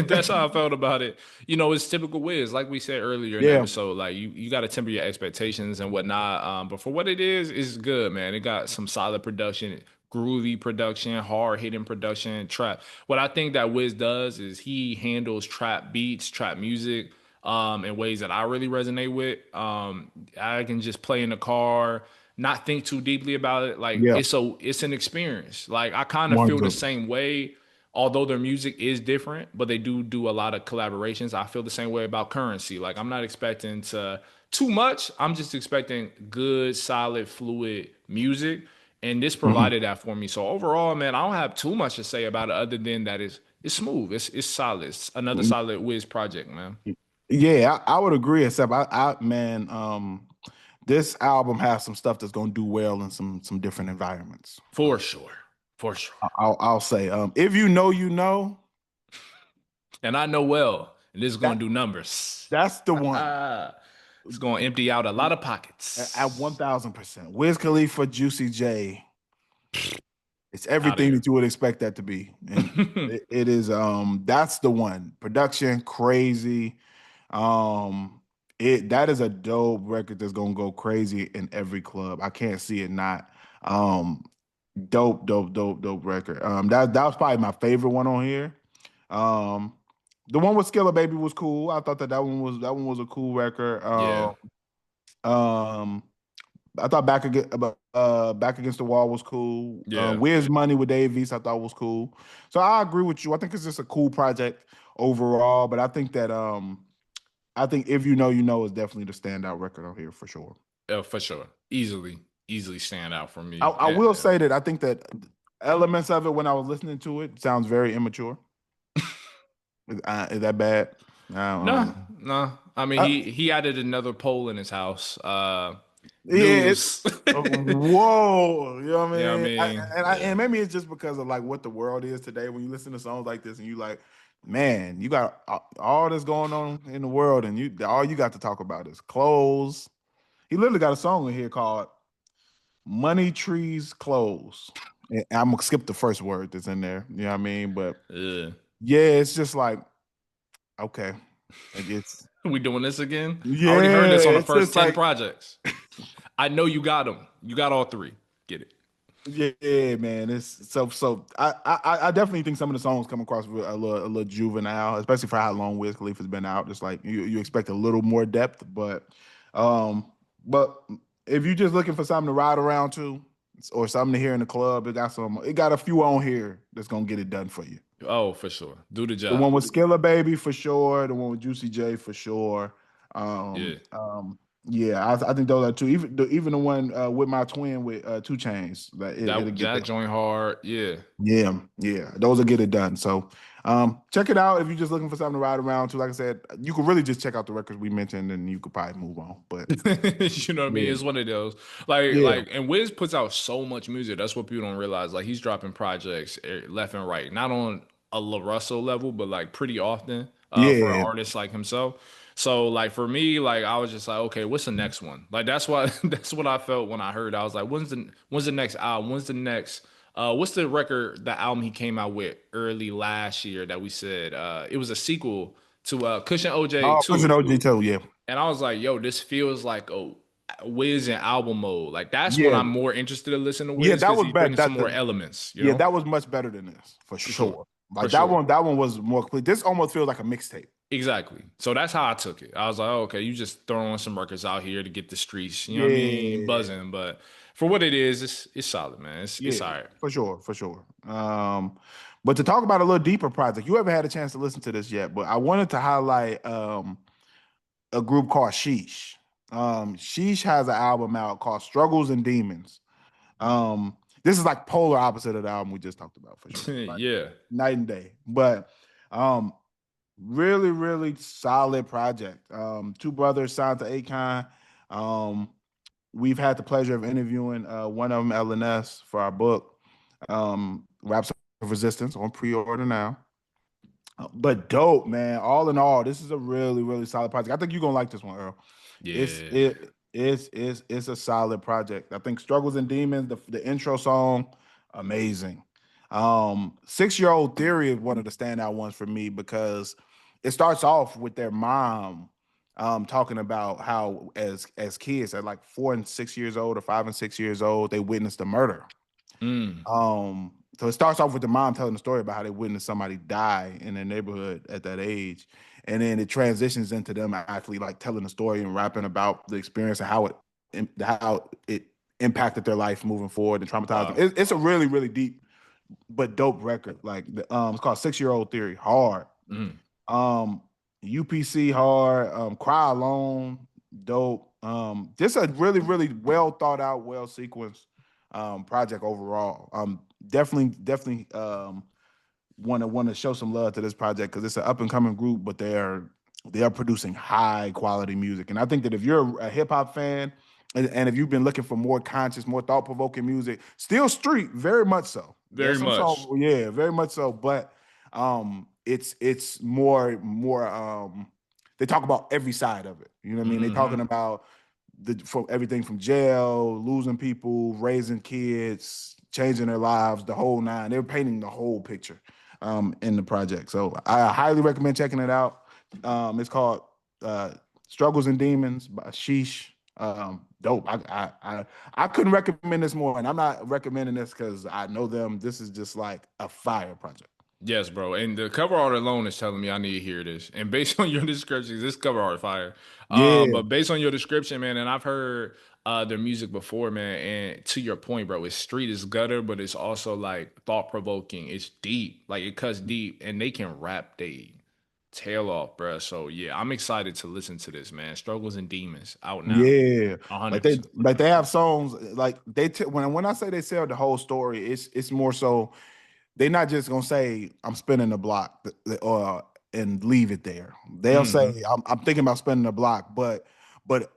Speaker 2: That's how I felt about it. It's typical Wiz, like we said earlier in the
Speaker 1: Yeah.
Speaker 2: episode. Like you got to temper your expectations and whatnot. But for what it is, it's good, man. It got some solid production, groovy production, hard hitting production, trap. What I think that Wiz does is he handles trap beats, trap music, in ways that I really resonate with. I can just play in the car, not think too deeply about it. Like
Speaker 1: Yeah.
Speaker 2: it's an experience. Like I kind of feel the
Speaker 1: 100.
Speaker 2: same way although their music is different, but they do a lot of collaborations. I feel the same way about Currency. Like I'm not expecting to too much. I'm just expecting good, solid, fluid music, and this
Speaker 1: Mhm.
Speaker 2: provided that for me. So overall, man, I don't have too much to say about it other than that it's smooth. It's solid. It's another solid Wiz project, man.
Speaker 1: Yeah, I would agree. Except man, this album has some stuff that's gonna do well in some different environments.
Speaker 2: For sure. For sure.
Speaker 1: I'll say, if you know, you know
Speaker 2: And I know well, and this is gonna
Speaker 1: that
Speaker 2: do numbers.
Speaker 1: that's the one
Speaker 2: It's gonna empty out a lot of
Speaker 1: at
Speaker 2: pockets.
Speaker 1: 1,000%. Wiz Khalifa, Juicy J. It's
Speaker 2: Out of
Speaker 1: everything
Speaker 2: here.
Speaker 1: that you would expect that to be. And it is that's the one. Production crazy. Um that is a dope record that's gonna go crazy in every club. I can't see it not. Um dope record. That was probably my favorite one on here. Um the one with Skilla Baby was cool. I thought that one was a cool record.
Speaker 2: Yeah.
Speaker 1: Um I thought Back Against the Wall was cool.
Speaker 2: Yeah.
Speaker 1: Where's Money with Dave East I thought was cool. So I agree with you. I think it's just a cool project overall. But I think If You Know You Know is definitely the standout record on here for sure.
Speaker 2: For sure. Easily stand out for
Speaker 1: I,
Speaker 2: me.
Speaker 1: I will say that I think that elements of it when I was listening to it sounds very immature. Is that bad?
Speaker 2: No,
Speaker 1: Um,
Speaker 2: no. I mean,
Speaker 1: uh,
Speaker 2: he added another pole in his house.
Speaker 1: yeah,
Speaker 2: News.
Speaker 1: whoa, you know what I
Speaker 2: You know what I
Speaker 1: mean?
Speaker 2: mean?
Speaker 1: And
Speaker 2: Yeah.
Speaker 1: maybe it's just because of like what the world is today. When you listen to songs like this, and you like, man, you got all this going on in the world, and all you got to talk about is clothes. He literally got a song in here called "Money Trees Clothes." And I'm gonna skip the first word that's in there. You know what I mean? But
Speaker 2: Yeah.
Speaker 1: yeah, it's just like okay, like it's
Speaker 2: We doing this again? I already heard this on
Speaker 1: yeah,
Speaker 2: the
Speaker 1: it's
Speaker 2: first
Speaker 1: just
Speaker 2: 10
Speaker 1: like
Speaker 2: projects. I know you got them. You got all three. Get it.
Speaker 1: yeah, man. It's I definitely think some of the songs come across a little juvenile, especially for how long Wiz Khalifa's been out. It's like you expect a little more depth, um but if you're just looking for something to ride around to or something to hear in the club, it got a few on here that's gonna get it done for you.
Speaker 2: Oh, for sure. Do the
Speaker 1: The one
Speaker 2: job.
Speaker 1: with Skilla Baby for sure. The one with Juicy J for sure.
Speaker 2: Yeah.
Speaker 1: Yeah, I think those are two. Even the one with my twin with Two Chains, that it'll get
Speaker 2: That
Speaker 1: there.
Speaker 2: joint hard. Yeah.
Speaker 1: Yeah, those will get it done. So, check it out if you're just looking for something to ride around to. Like I said, you could really just check out the records we mentioned, and you could probably move on. But
Speaker 2: You know what I mean?
Speaker 1: yeah,
Speaker 2: It's one of those.
Speaker 1: yeah,
Speaker 2: And Wiz puts out so much music. That's what people don't realize. Like he's dropping projects left and right. Not on a La Russell level, but like pretty often for an
Speaker 1: yeah.
Speaker 2: artist like himself. So like for me, like I was just like, okay, what's the next one? Like that's why that's what I felt when I heard. I was like, when's the next album? When's the next what's the album he came out with early last year that we said it was a sequel to Cushion OJ
Speaker 1: Oh, pushing
Speaker 2: 2.
Speaker 1: OG too. Yeah,
Speaker 2: And I was like, yo, this feels like a Wiz in album mode. Like that's when
Speaker 1: yeah,
Speaker 2: I'm more interested to listen to
Speaker 1: yeah.
Speaker 2: Wiz
Speaker 1: That
Speaker 2: because
Speaker 1: was
Speaker 2: he's
Speaker 1: bad.
Speaker 2: bringing some more elements, you
Speaker 1: Yeah,
Speaker 2: know?
Speaker 1: that was much better than this for
Speaker 2: For sure.
Speaker 1: sure.
Speaker 2: For
Speaker 1: Like that
Speaker 2: sure.
Speaker 1: one, that one was more complete. This almost feels like a mixtape.
Speaker 2: Exactly. So that's how I took it. I was like, oh, okay, you just throwing some records out here to get the streets, you know what I mean,
Speaker 1: Yeah,
Speaker 2: buzzing. But for what it is, it's solid, man. It's
Speaker 1: yeah,
Speaker 2: all right.
Speaker 1: for sure, for sure. But to talk about a little deeper project, you haven't had a chance to listen to this yet, but I wanted to highlight a group called Sheesh. Sheesh has an album out called Struggles and Demons. This is like polar opposite of the album we just talked about for sure, like
Speaker 2: Yeah.
Speaker 1: night and day. But um, really, really solid project. Two brothers signed to Akon. Um, we've had the pleasure of interviewing one of them, LNS, for our book, Raps of Resistance, on pre-order now. But dope, man. All in all, this is a really, really solid project. I think you're gonna like this one, Earl. It's
Speaker 2: Yeah.
Speaker 1: it it's a solid project. I think Struggles and Demons, the intro song, amazing. 6-Year-Old Theory is one of the standout ones for me because it starts off with their mom talking about how as kids at like 4 and 6 years old or 5 and 6 years old, they witnessed a murder.
Speaker 2: Mm.
Speaker 1: So it starts off with the mom telling the story about how they witnessed somebody die in their neighborhood at that age, and then it transitions into them actually like telling the story and rapping about the experience and how it impacted their life moving forward and traumatized them.
Speaker 2: Wow.
Speaker 1: It's a really really deep but dope record. Like it's called 6-Year-Old Theory. Hard.
Speaker 2: Mm.
Speaker 1: Um, UPC hard. Cry Alone. Dope. Just a really really well thought out, well sequenced project overall. Definitely want to show some love to this project because it's an up and coming group, but they are producing high quality music. And I think that if you're a hip hop fan and if you've been looking for more conscious, more thought provoking music, still street, very much so.
Speaker 2: Very
Speaker 1: There's some songs,
Speaker 2: much.
Speaker 1: yeah, very much so. But it's more they talk about every side of it. You know what I mean? They
Speaker 2: Hmm.
Speaker 1: talking about from everything from jail, losing people, raising kids, changing their lives, the whole nine. They were painting the whole picture in the project. So I highly recommend checking it out. It's called Struggles and Demons by Sheesh. Dope. I couldn't recommend this more, and I'm not recommending this because I know them. This is just like a fire project.
Speaker 2: Yes, bro. And the cover art alone is telling me I need to hear this. And based on your description, this cover art fire.
Speaker 1: Yeah,
Speaker 2: But based on your description, man, and I've heard their music before, man. And to your point, bro, it's street, it's gutter, but it's also like thought provoking. It's deep, like it cuts deep, and they can rap they tail off, bro. So yeah, I'm excited to listen to this, man. Struggles and Demons out now,
Speaker 1: yeah. Like they
Speaker 2: 100%.
Speaker 1: like they have songs like when I say they sell the whole story, it's more so they're not just gonna say I'm spinning the block or and leave it there. They'll say
Speaker 2: Hmm.
Speaker 1: I'm thinking about spinning the block, but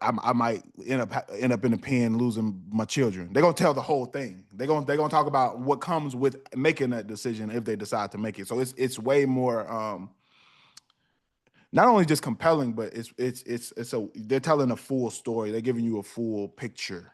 Speaker 1: I might end up in the pen losing my children. They're gonna tell the whole thing. They're gonna talk about what comes with making that decision if they decide to make it. So it's way more not only just compelling, but it's a they're telling a full story. They're giving you a full picture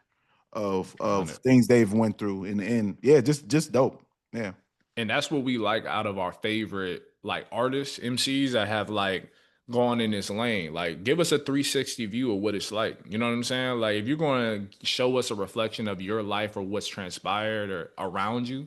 Speaker 1: of
Speaker 2: 100.
Speaker 1: things they've went through and yeah, just dope. Yeah.
Speaker 2: And that's what we like out of our favorite like artists, MCs that have like gone in this lane. Like give us a 360 view of what it's like. You know what I'm saying? Like if you're going to show us a reflection of your life or what's transpired or around you,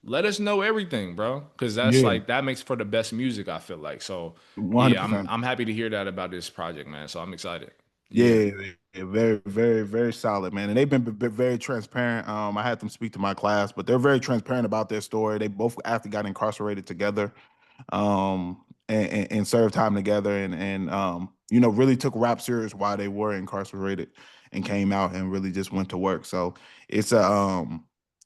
Speaker 2: let us know everything, bro. Cause that's
Speaker 1: Yeah.
Speaker 2: like that makes for the best music, I feel like. So yeah, I'm
Speaker 1: 100%.
Speaker 2: I'm happy to hear that about this project, man. So I'm excited. Yeah.
Speaker 1: Yeah, yeah, very, very, very solid, man. And they've been very transparent. I had them speak to my class, but they're very transparent about their story. They both after got incarcerated together, and served time together, and really took rap serious while they were incarcerated, and came out and really just went to work. So it's a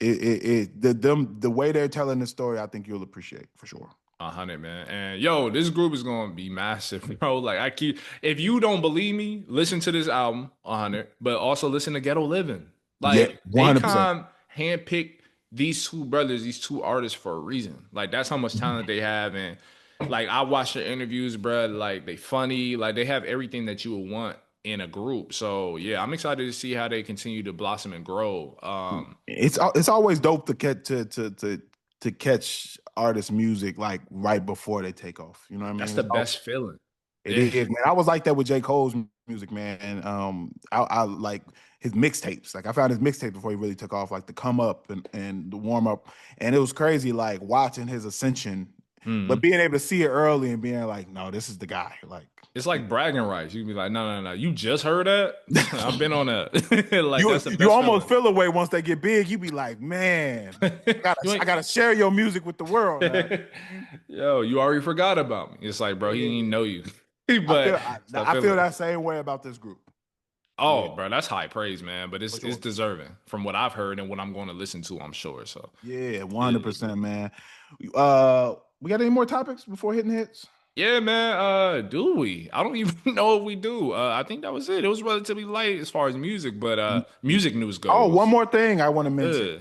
Speaker 1: the way they're telling the story, I think you'll appreciate for sure.
Speaker 2: 100, man. And yo, this group is gonna be massive, bro. Like I keep, if you don't believe me, listen to this album, 100, but also listen to Ghetto Living.
Speaker 1: Yeah,
Speaker 2: Like
Speaker 1: 100%.
Speaker 2: Akon handpicked these two brothers, these two artists for a reason. Like that's how much talent they have. And like I watch their interviews, bro. Like they funny, like they have everything that you would want in a group. So yeah, I'm excited to see how they continue to blossom and grow.
Speaker 1: It's always dope to catch artists' music like right before they take off. You know what I
Speaker 2: That's
Speaker 1: mean?
Speaker 2: the best feeling.
Speaker 1: It
Speaker 2: Yeah.
Speaker 1: is, man. I was like that with J. Cole's music, man. And I like his mixtapes. Like I found his mixtape before he really took off, like the come up and the warm up. And it was crazy, like watching his ascension, but
Speaker 2: Mhm.
Speaker 1: being able to see it early and being like, no, this is the guy. Like
Speaker 2: It's like bragging rights. You be like, no, no, no. You just heard that? I've been on that. Like
Speaker 1: you
Speaker 2: that's the
Speaker 1: you
Speaker 2: best
Speaker 1: almost
Speaker 2: feeling.
Speaker 1: feel away once they get big. You be like, man,
Speaker 2: You
Speaker 1: I
Speaker 2: ain't,
Speaker 1: gotta share your music with the world now.
Speaker 2: yo, you already forgot about me. It's like, bro, he didn't
Speaker 1: Yeah.
Speaker 2: know you.
Speaker 1: I
Speaker 2: But
Speaker 1: feel
Speaker 2: it's that
Speaker 1: I feel
Speaker 2: feeling.
Speaker 1: that same way about this group. Yeah,
Speaker 2: Oh, bro, that's high praise, man. But
Speaker 1: for
Speaker 2: it's
Speaker 1: sure.
Speaker 2: deserving from what I've heard and what I'm going to listen to, I'm sure. So
Speaker 1: Yeah,
Speaker 2: yeah.
Speaker 1: 100%, man. We got any more topics before hitting hits?
Speaker 2: Yeah, man. Do we? I don't even know if we do. I think that was it. It was relatively light as far as music, but music news
Speaker 1: Oh, one
Speaker 2: goes.
Speaker 1: more thing I want to mention.
Speaker 2: Yeah.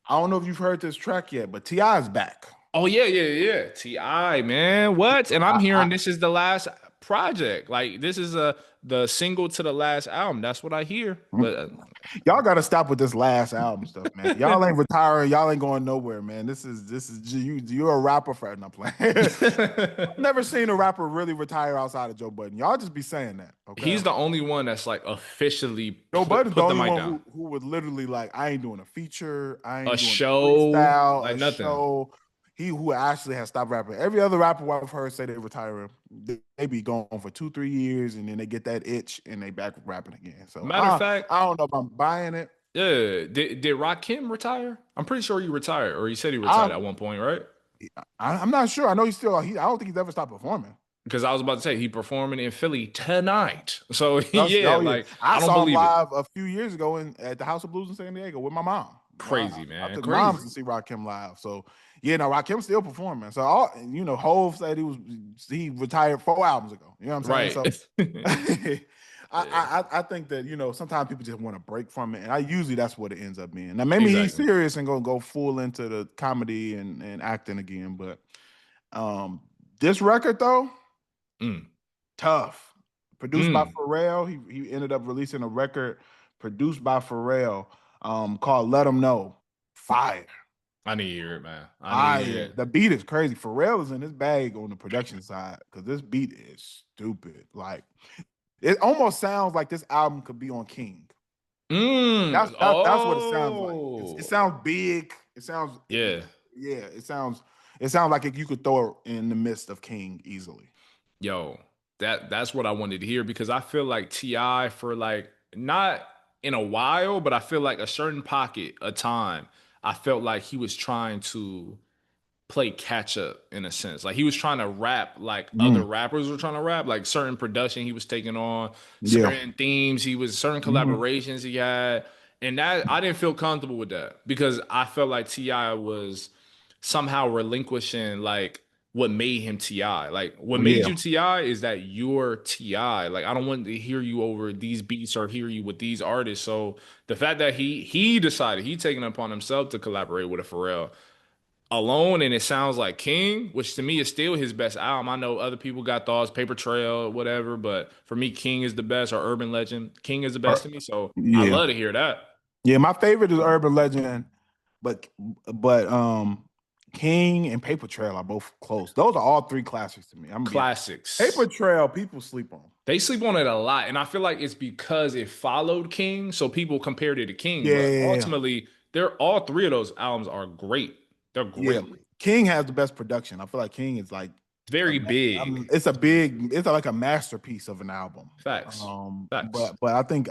Speaker 1: I don't know if you've heard this track yet, but T.I.'s back.
Speaker 2: Oh yeah, yeah, yeah. Ti, man. What? And I'm
Speaker 1: I
Speaker 2: hearing this is the last project. Like this is the single to the last album. That's what I hear. But
Speaker 1: Y'all got to stop with this last album stuff, man. Y'all ain't retiring. Y'all ain't going nowhere, man. This is you. You're a rapper for not playing. I've never seen a rapper really retire outside of Joe Budden. Y'all just be saying that, okay?
Speaker 2: he's the only one that's like officially
Speaker 1: Joe Budden's the
Speaker 2: put the
Speaker 1: only
Speaker 2: mic
Speaker 1: one
Speaker 2: down.
Speaker 1: who would literally like, I ain't doing a feature, I
Speaker 2: A
Speaker 1: ain't doing a
Speaker 2: show,
Speaker 1: freestyle,
Speaker 2: like
Speaker 1: a
Speaker 2: nothing.
Speaker 1: show. He who actually has stopped rapping. Every other rapper I've heard say they retire, they be gone for 2, 3 years, and then they get that itch and they back rapping again. So
Speaker 2: Matter of fact,
Speaker 1: I don't know if I'm buying it.
Speaker 2: yeah. Did Rakim retire? I'm pretty sure he retired, or he said he retired
Speaker 1: I,
Speaker 2: at one point, right?
Speaker 1: I'm not sure. I know he's still. I don't think he's ever stopped performing.
Speaker 2: Because I was about to say he performing in Philly tonight. So yeah,
Speaker 1: Oh yeah,
Speaker 2: like
Speaker 1: I
Speaker 2: I don't
Speaker 1: saw him
Speaker 2: believe it.
Speaker 1: live a few years ago at the House of Blues in San Diego with my mom.
Speaker 2: Crazy,
Speaker 1: I
Speaker 2: man.
Speaker 1: took moms
Speaker 2: Crazy.
Speaker 1: to see Rakim live. So yeah, no, Rakim's still performing. So Hove said he retired 4 albums ago. You know what I'm saying?
Speaker 2: Right.
Speaker 1: So I,
Speaker 2: Yeah,
Speaker 1: I think that sometimes people just want to break from it, and I usually that's what it ends up being. Now maybe he's
Speaker 2: exactly.
Speaker 1: serious and gonna go full into the comedy and acting again, but um, this record though,
Speaker 2: Mm,
Speaker 1: tough. Produced by
Speaker 2: mm.
Speaker 1: Pharrell. He ended up releasing a record produced by Pharrell called Let 'Em Know. fire.
Speaker 2: I need to hear it, man. I need to hear
Speaker 1: Fire.
Speaker 2: it.
Speaker 1: The beat is crazy. Pharrell is in his bag on the production side because this beat is stupid. Like it almost sounds like this album could be on King. That's what it sounds like. It
Speaker 2: Oh,
Speaker 1: sounds big. It sounds
Speaker 2: yeah.
Speaker 1: yeah. It sounds like you could throw it in the midst of King easily.
Speaker 2: Yo, that's what I wanted to hear because I feel like Ti for like not in a while, but I feel like a certain pocket of time, I felt like he was trying to play catch up in a sense. Like he was trying to rap like other
Speaker 1: Mm,
Speaker 2: rappers were trying to rap, like certain production he was taking on,
Speaker 1: yeah.
Speaker 2: certain themes he was, certain
Speaker 1: Mhm.
Speaker 2: collaborations he had. And that I didn't feel comfortable with that because I felt like T.I. was somehow relinquishing like what made him T.I. Like what made
Speaker 1: Yeah.
Speaker 2: you T.I. is that you're T.I. Like I don't want to hear you over these beats or hear you with these artists. So the fact that he decided he taken it upon himself to collaborate with a Pharrell alone and it sounds like King, which to me is still his best album. I know other people got thoughts, Paper Trail, whatever, but for me, King is the best or Urban Legend. King is the best to me, so I
Speaker 1: Yeah.
Speaker 2: love to hear that.
Speaker 1: Yeah. My favorite is Urban Legend, but but King and Paper Trail are both close. Those are all three classics to me. I'm gonna be honest.
Speaker 2: Classics.
Speaker 1: Paper Trail, people sleep on.
Speaker 2: They sleep on it a lot, and I feel like it's because it followed King, so people compared it to King. But
Speaker 1: Yeah.
Speaker 2: ultimately, they're all three of those albums are great. They're
Speaker 1: Yeah.
Speaker 2: great.
Speaker 1: King has the best production. I feel like King is like
Speaker 2: Very big.
Speaker 1: it's like a masterpiece of an album.
Speaker 2: Facts. Facts.
Speaker 1: But I think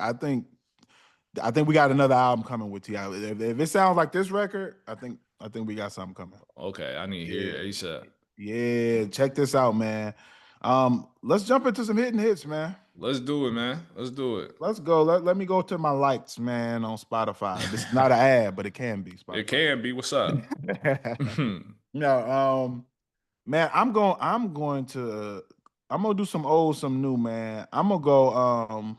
Speaker 1: we got another album coming with Ti. If it sounds like this record, I think we got something coming.
Speaker 2: Okay, I need to hear
Speaker 1: Yeah,
Speaker 2: it ASAP.
Speaker 1: yeah. Check this out, man. Let's jump into some hidden hits, man.
Speaker 2: Let's do it, man. Let's do it.
Speaker 1: Let's go. Let me go to my likes, man, on Spotify. This is not an ad, but it can be
Speaker 2: It
Speaker 1: Spotify.
Speaker 2: can be. What's up?
Speaker 1: No, man, I'm gonna do some old, some new, man. I'm gonna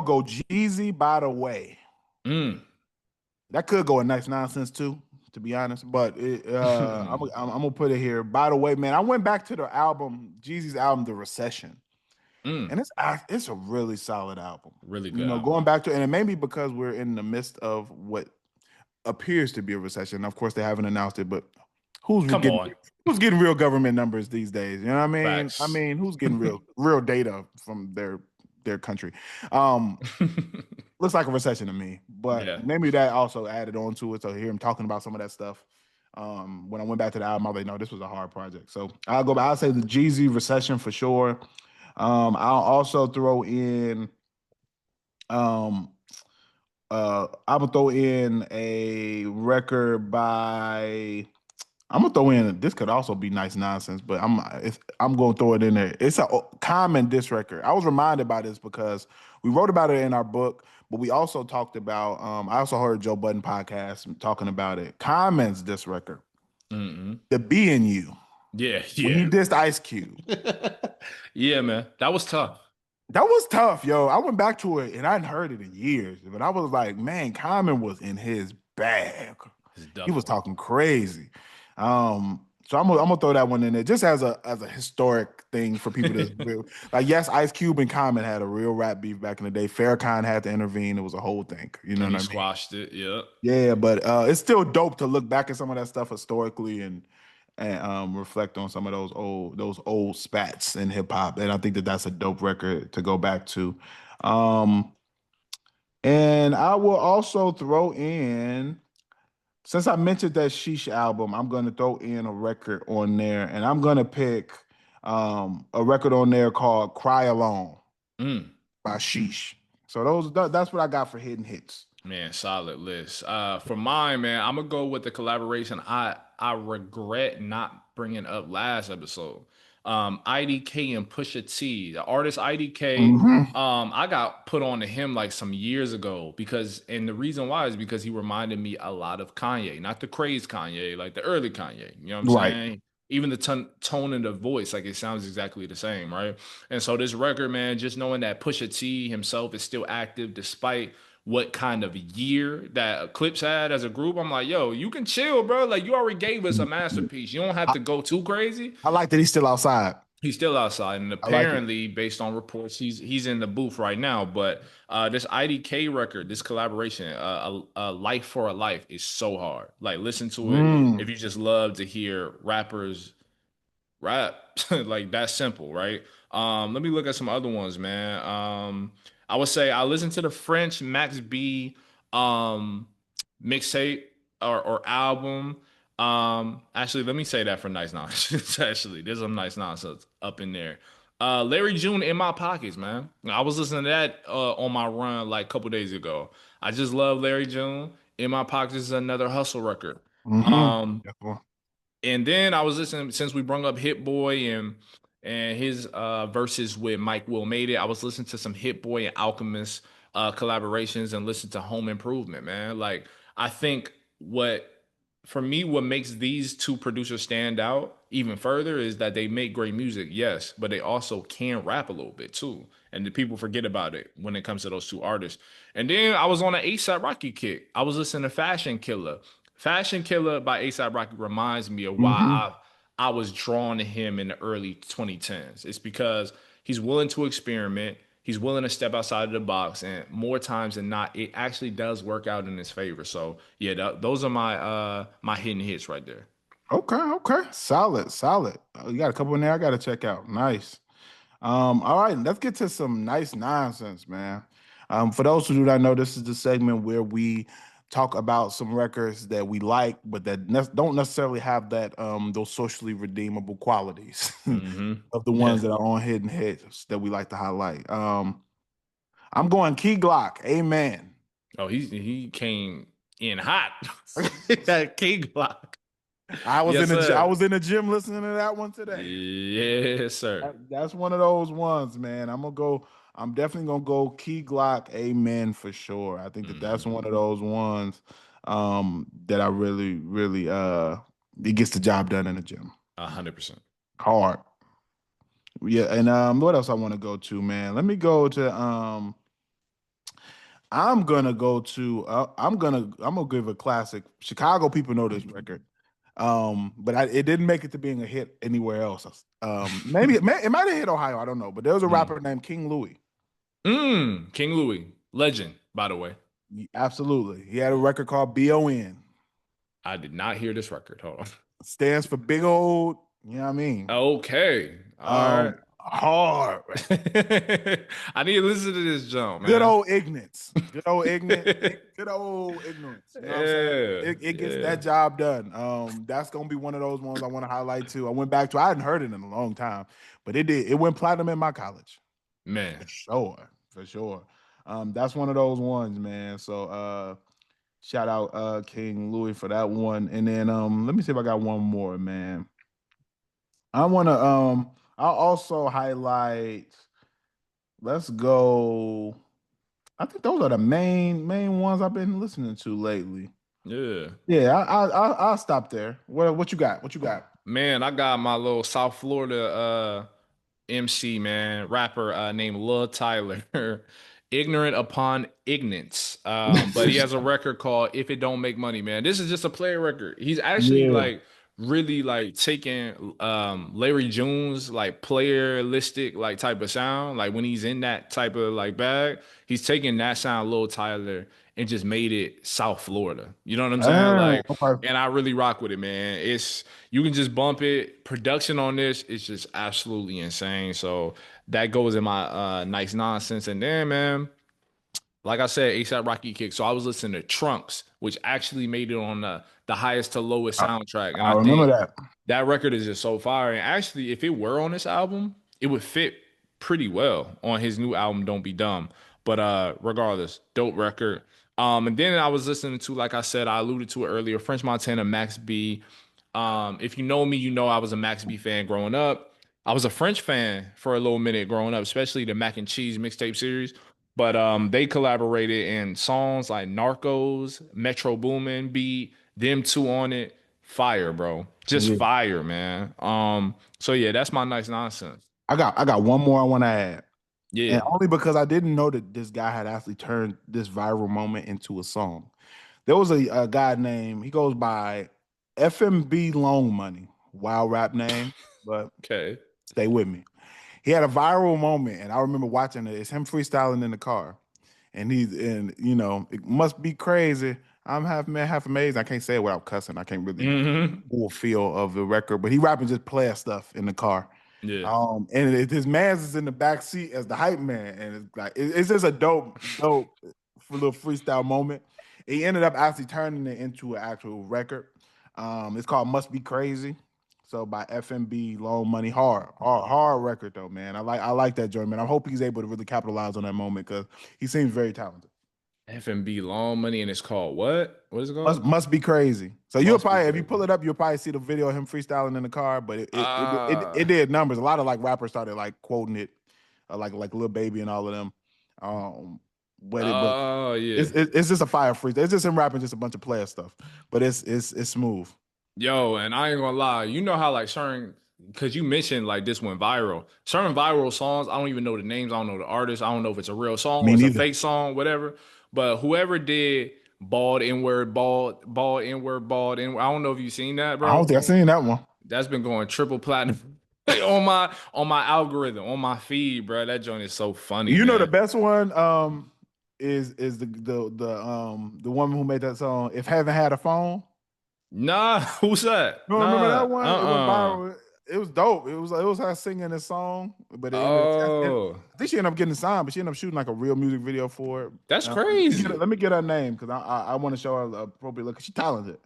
Speaker 1: go Jeezy by the way.
Speaker 2: Mm.
Speaker 1: That could go a nice nonsense too, to be honest. But I'm gonna put it here. By the way, man, I went back to the album, Jeezy's album, The Recession,
Speaker 2: Mm.
Speaker 1: and it's a really solid album.
Speaker 2: Really
Speaker 1: You
Speaker 2: good
Speaker 1: know,
Speaker 2: album.
Speaker 1: going back to, and it may be because we're in the midst of what appears to be a recession. Of course, they haven't announced it, but who's
Speaker 2: Come
Speaker 1: getting
Speaker 2: on.
Speaker 1: who's getting real government numbers these days? You know what I mean? I
Speaker 2: Facts.
Speaker 1: mean, who's getting real data from their country? Um, looks like a recession to me, but
Speaker 2: Yeah.
Speaker 1: maybe that also added on to it. So hear him talking about some of that stuff. When I went back to the album, I was like, no, this was a hard project. So I'll go back. I'll say the Jeezy recession for sure. I'll also throw in um I'm gonna throw in a record by. I'm gonna throw in. This could also be nice nonsense, but I'm gonna throw it in there. It's a common diss record. I was reminded by this because we wrote about it in our book, but we also talked about. I also heard Joe Budden podcast talking about it. Common's diss record,
Speaker 2: Mm-mm.
Speaker 1: the B in you
Speaker 2: Yeah.
Speaker 1: when he
Speaker 2: Yeah.
Speaker 1: dissed Ice Cube.
Speaker 2: Yeah, man. That was tough.
Speaker 1: That was tough, yo. I went back to it and I hadn't heard it in years, but I was like, man, Common was in his bag.
Speaker 2: It's
Speaker 1: He was
Speaker 2: definitely.
Speaker 1: talking crazy. So I'm gonna throw that one in there just as a historic thing for people to like. Yes, Ice Cube and Common had a real rap beef back in the day. Farrakhan had to intervene. It was a whole thing. You know
Speaker 2: And
Speaker 1: what
Speaker 2: he
Speaker 1: I mean?
Speaker 2: squashed it. Yeah.
Speaker 1: Yeah, but it's still dope to look back at some of that stuff historically and reflect on some of those old spats in hip hop. And I think that that's a dope record to go back to. Um, and I will also throw in, since I mentioned that Sheesh album, I'm going to throw in a record on there, and I'm going to pick a record on there called "Cry Alone"
Speaker 2: Mm.
Speaker 1: by Sheesh. So that's what I got for hidden hits.
Speaker 2: Man, solid list. For mine, man, I'm gonna go with the collaboration. I regret not bringing up last episode. IDK and Pusha T, the artist IDK.
Speaker 1: Hmm.
Speaker 2: I got put on to him like some years ago because, and the reason why is because he reminded me a lot of Kanye, not the crazed Kanye, like the early Kanye. You know what I'm
Speaker 1: Right.
Speaker 2: saying? Even the tone and the voice, like it sounds exactly the same, right? And so this record, man, just knowing that Pusha T himself is still active despite what kind of year that Clips had as a group, I'm like, yo, you can chill, bro. Like you already gave us a masterpiece. You don't have
Speaker 1: I,
Speaker 2: to go too crazy.
Speaker 1: I like that he's still outside.
Speaker 2: He's still outside, and
Speaker 1: I like it.
Speaker 2: apparently, based on reports, he's in the booth right now. But this IDK record, this collaboration, a Life for a Life, is so hard. Like, listen to it if
Speaker 1: Mm.
Speaker 2: you just love to hear rappers rap. Like that's simple, right? Let me look at some other ones, man. I would say I listened to the French Max B um mixtape or album. Actually, let me say that for nice nonsense. Actually, there's some nice nonsense up in there. Larry June in my pockets, man. I was listening to that on my run like a couple days ago. I just love Larry June. In my pockets is another hustle record.
Speaker 1: Mm-hmm.
Speaker 2: Um, and then I was listening since we brought up Hit Boy and his verses with MikeWillMadeIt. I was listening to some Hit Boy and Alchemist collaborations and listened to Home Improvement, man. Like I think what for me, what makes these two producers stand out even further is that they make great music, yes, but they also can rap a little bit too. And the people forget about it when it comes to those two artists. And then I was on an ASAP Rocky kick. I was listening to Fashion Killer. Fashion Killer by ASAP Rocky reminds me of why
Speaker 1: Mm-hmm.
Speaker 2: I was drawn to him in the early 2010s. It's because he's willing to experiment. He's willing to step outside of the box, and more times than not, it actually does work out in his favor. So yeah, those are my hidden hits right there.
Speaker 1: Okay, okay. Solid, solid. You got a couple in there I gotta check out. Nice. All right, let's get to some nice nonsense, man. For those who do not know, this is the segment where we talk about some records that we like, but that don't necessarily have that those socially redeemable qualities
Speaker 2: Hmm.
Speaker 1: of the ones
Speaker 2: Yeah.
Speaker 1: that are on hidden hits that we like to highlight. I'm going Key Glock. Amen.
Speaker 2: Oh, he came in hot. That King Glock. Yes,
Speaker 1: I
Speaker 2: sir.
Speaker 1: was in the gym listening to that one today.
Speaker 2: Yes, sir.
Speaker 1: That's one of those ones, man. I'm definitely gonna go Key Glock. Amen for sure. I think that that's
Speaker 2: Hmm.
Speaker 1: one of those ones that I really, really it gets the job done in the gym.
Speaker 2: 100%.
Speaker 1: Hard. Yeah, and what else I want to go to, man? Let me go to I'm gonna go to I'm gonna give a classic. Chicago people know this record. But it didn't make it to being a hit anywhere else. Maybe it might have hit Ohio, I don't know. But there was a rapper named King Louis.
Speaker 2: King Louis, legend, by the way.
Speaker 1: Absolutely. He had a record called BON.
Speaker 2: I did not hear this record. Hold on.
Speaker 1: Stands for big old, you know what I mean?
Speaker 2: Okay. All right.
Speaker 1: Hard.
Speaker 2: I need to listen to this jump,
Speaker 1: Good
Speaker 2: man.
Speaker 1: old ignorance. Good old ignorant. Good old ignorance. You know what I'm saying?
Speaker 2: Yeah.
Speaker 1: It gets
Speaker 2: Yeah.
Speaker 1: that job done. That's gonna be one of those ones I want to highlight too. I went back to I hadn't heard it in a long time, but it did. It went platinum in my college. For
Speaker 2: Man.
Speaker 1: sure. For sure. That's one of those ones, man. So shout out King Louis for that one. And then let me see if I got one more, man. I wanna I'll also highlight, let's go. I think those are the main ones I've been listening to lately.
Speaker 2: Yeah.
Speaker 1: Yeah, I'll stop there. What you got? What you got?
Speaker 2: Man, I got my little South Florida MC, man, rapper named Lil Tyler. Ignorant upon ignorance. But he has a record called If It Don't Make Money, man. This is just a player record. He's actually
Speaker 1: Yeah.
Speaker 2: like really like taking Larry June's like playeristic like type of sound. Like when he's in that type of like bag, he's taking that sound Lil Tyler and just made it South Florida. You know what I'm saying? Like,
Speaker 1: Okay.
Speaker 2: and I really rock with it, man. It's you can just bump it. Production on this is just absolutely insane. So that goes in my nice nonsense. And then, man, like I said, ASAP Rocky Kick. So I was listening to Trunks, which actually made it on the highest to lowest
Speaker 1: I,
Speaker 2: soundtrack. And
Speaker 1: I
Speaker 2: I
Speaker 1: remember
Speaker 2: think
Speaker 1: that.
Speaker 2: that record is just so fire. And actually, if it were on this album, it would fit pretty well on his new album, Don't Be Dumb. But regardless, dope record. And then I was listening to, like I said, I alluded to it earlier, French Montana, Max B. If you know me, you know I was a Max B fan growing up. I was a French fan for a little minute growing up, especially the Mac and Cheese mixtape series. But they collaborated in songs like Narcos, Metro Boomin beat, them two on it. Fire, bro. Just
Speaker 1: Yeah.
Speaker 2: fire, man. So yeah, that's my nice nonsense.
Speaker 1: I got one more I want to add. And
Speaker 2: Yeah.
Speaker 1: only because I didn't know that this guy had actually turned this viral moment into a song. There was a guy named, he goes by FMB Long Money. Wild rap name. But
Speaker 2: Okay.
Speaker 1: Stay with me. He had a viral moment, and I remember watching it. It's him freestyling in the car, and it must be crazy. I'm half man, half amazed. I can't say it without cussing. I can't really
Speaker 2: Hmm.
Speaker 1: full feel of the record, but he rapping just player stuff in the car.
Speaker 2: Yeah.
Speaker 1: His man's is in the back seat as the hype man, and it's like it's just a dope for little freestyle moment. He ended up actually turning it into an actual record. It's called "Must Be Crazy." So by FMB, Loan Money, hard record though, man. I like that joint, man. I hope he's able to really capitalize on that moment because he seems very talented.
Speaker 2: FMB Long Money, and it's called what? What is it
Speaker 1: Must
Speaker 2: called?
Speaker 1: must be crazy. So you'll
Speaker 2: Must be
Speaker 1: probably, if you pull
Speaker 2: crazy.
Speaker 1: it up, you'll probably see the video of him freestyling in the car. But it
Speaker 2: Ah,
Speaker 1: did numbers. A lot of like rappers started like quoting it, like Lil Baby and all of them. But
Speaker 2: oh yeah.
Speaker 1: it's just a fire freestyle. It's just him rapping just a bunch of player stuff. But it's smooth.
Speaker 2: Yo, and I ain't gonna lie, you know how like certain, because you mentioned like this went viral. Certain viral songs, I don't even know the names, I don't know the artists, I don't know if it's a real song or
Speaker 1: Me
Speaker 2: it's a
Speaker 1: neither.
Speaker 2: fake song, whatever. But whoever did bald N-word, bald N-word, bald N-word, I don't know if you've seen that,
Speaker 1: I don't
Speaker 2: bro.
Speaker 1: think I seen that one.
Speaker 2: That's been going triple platinum on my algorithm, on my feed, bro. That joint is so funny,
Speaker 1: You know the
Speaker 2: man.
Speaker 1: best one is the woman who made that song. If Heaven Had a Phone.
Speaker 2: Nah, who's that?
Speaker 1: You don't remember
Speaker 2: Nah,
Speaker 1: that one? It went viral. It was dope. It was her singing this song, but
Speaker 2: Oh,
Speaker 1: I think she ended up getting signed, but she ended up shooting like a real music video for it.
Speaker 2: that's
Speaker 1: Let
Speaker 2: crazy.
Speaker 1: me get her name because I want to show her the appropriate look. 'Cause she's talented,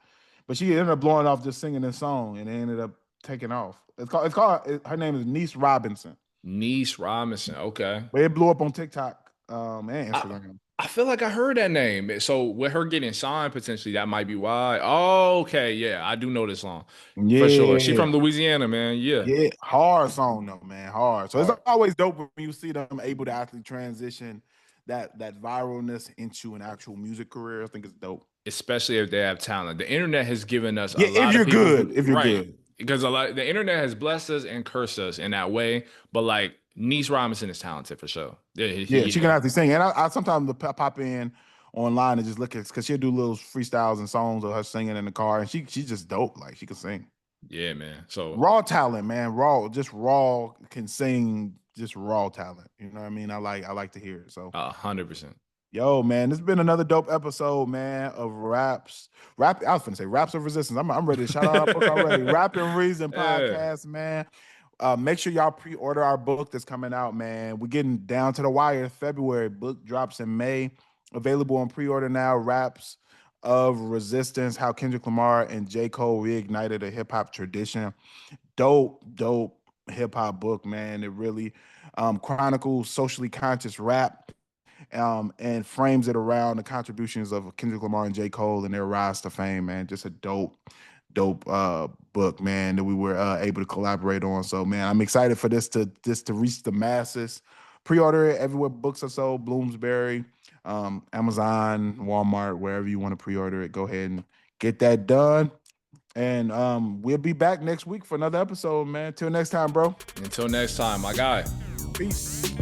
Speaker 1: but she ended up blowing off just singing this song, and it ended up taking off. Her name is Niece Robinson,
Speaker 2: Niece Robinson. Okay.
Speaker 1: but it blew up on TikTok and
Speaker 2: I,
Speaker 1: Instagram.
Speaker 2: I feel like I heard that name. So with her getting signed, potentially that might be why. Oh, okay. Yeah, I do know this song for sure. She
Speaker 1: Yeah,
Speaker 2: from Louisiana, man. Yeah.
Speaker 1: yeah, hard song though, man, hard. So it's
Speaker 2: Hard.
Speaker 1: always dope when you see them able to actually transition that viralness into an actual music career. I think it's dope.
Speaker 2: Especially if they have talent. The internet has given us a
Speaker 1: Yeah, if
Speaker 2: lot of
Speaker 1: you're
Speaker 2: people
Speaker 1: good,
Speaker 2: who,
Speaker 1: if you're
Speaker 2: right.
Speaker 1: good.
Speaker 2: Because the internet has blessed us and cursed us in that way. But like Niece Robinson is talented for sure. Yeah,
Speaker 1: Yeah, she can
Speaker 2: yeah.
Speaker 1: actually sing. And I sometimes pop in online and just look at because she'll do little freestyles and songs of her singing in the car, and she's just dope. Like she can sing.
Speaker 2: Yeah, man. So
Speaker 1: Raw talent, man. Raw can sing, just raw talent. You know what I mean? I like to hear it. So
Speaker 2: 100%.
Speaker 1: yo, man, this has been another dope episode, man, of raps. I was gonna say raps of resistance. I'm ready to shout out our book already. Rap and Reason
Speaker 2: Yeah.
Speaker 1: podcast, man. Make sure y'all pre-order our book that's coming out, man. We're getting down to the wire. February book drops in May. Available on pre-order now. Raps of Resistance: How Kendrick Lamar and J. Cole reignited a hip hop tradition. Dope hip hop book, man. It really chronicles socially conscious rap and frames it around the contributions of Kendrick Lamar and J. Cole and their rise to fame, man. Just a dope book, man, that we were able to collaborate on. So, man, I'm excited for this to reach the masses. Pre-order it everywhere books are sold, Bloomsbury, Amazon, Walmart, wherever you want to pre-order it. Go ahead and get that done. And we'll be back next week for another episode, man. Till next time, bro.
Speaker 2: Until next time, my guy.
Speaker 1: Peace.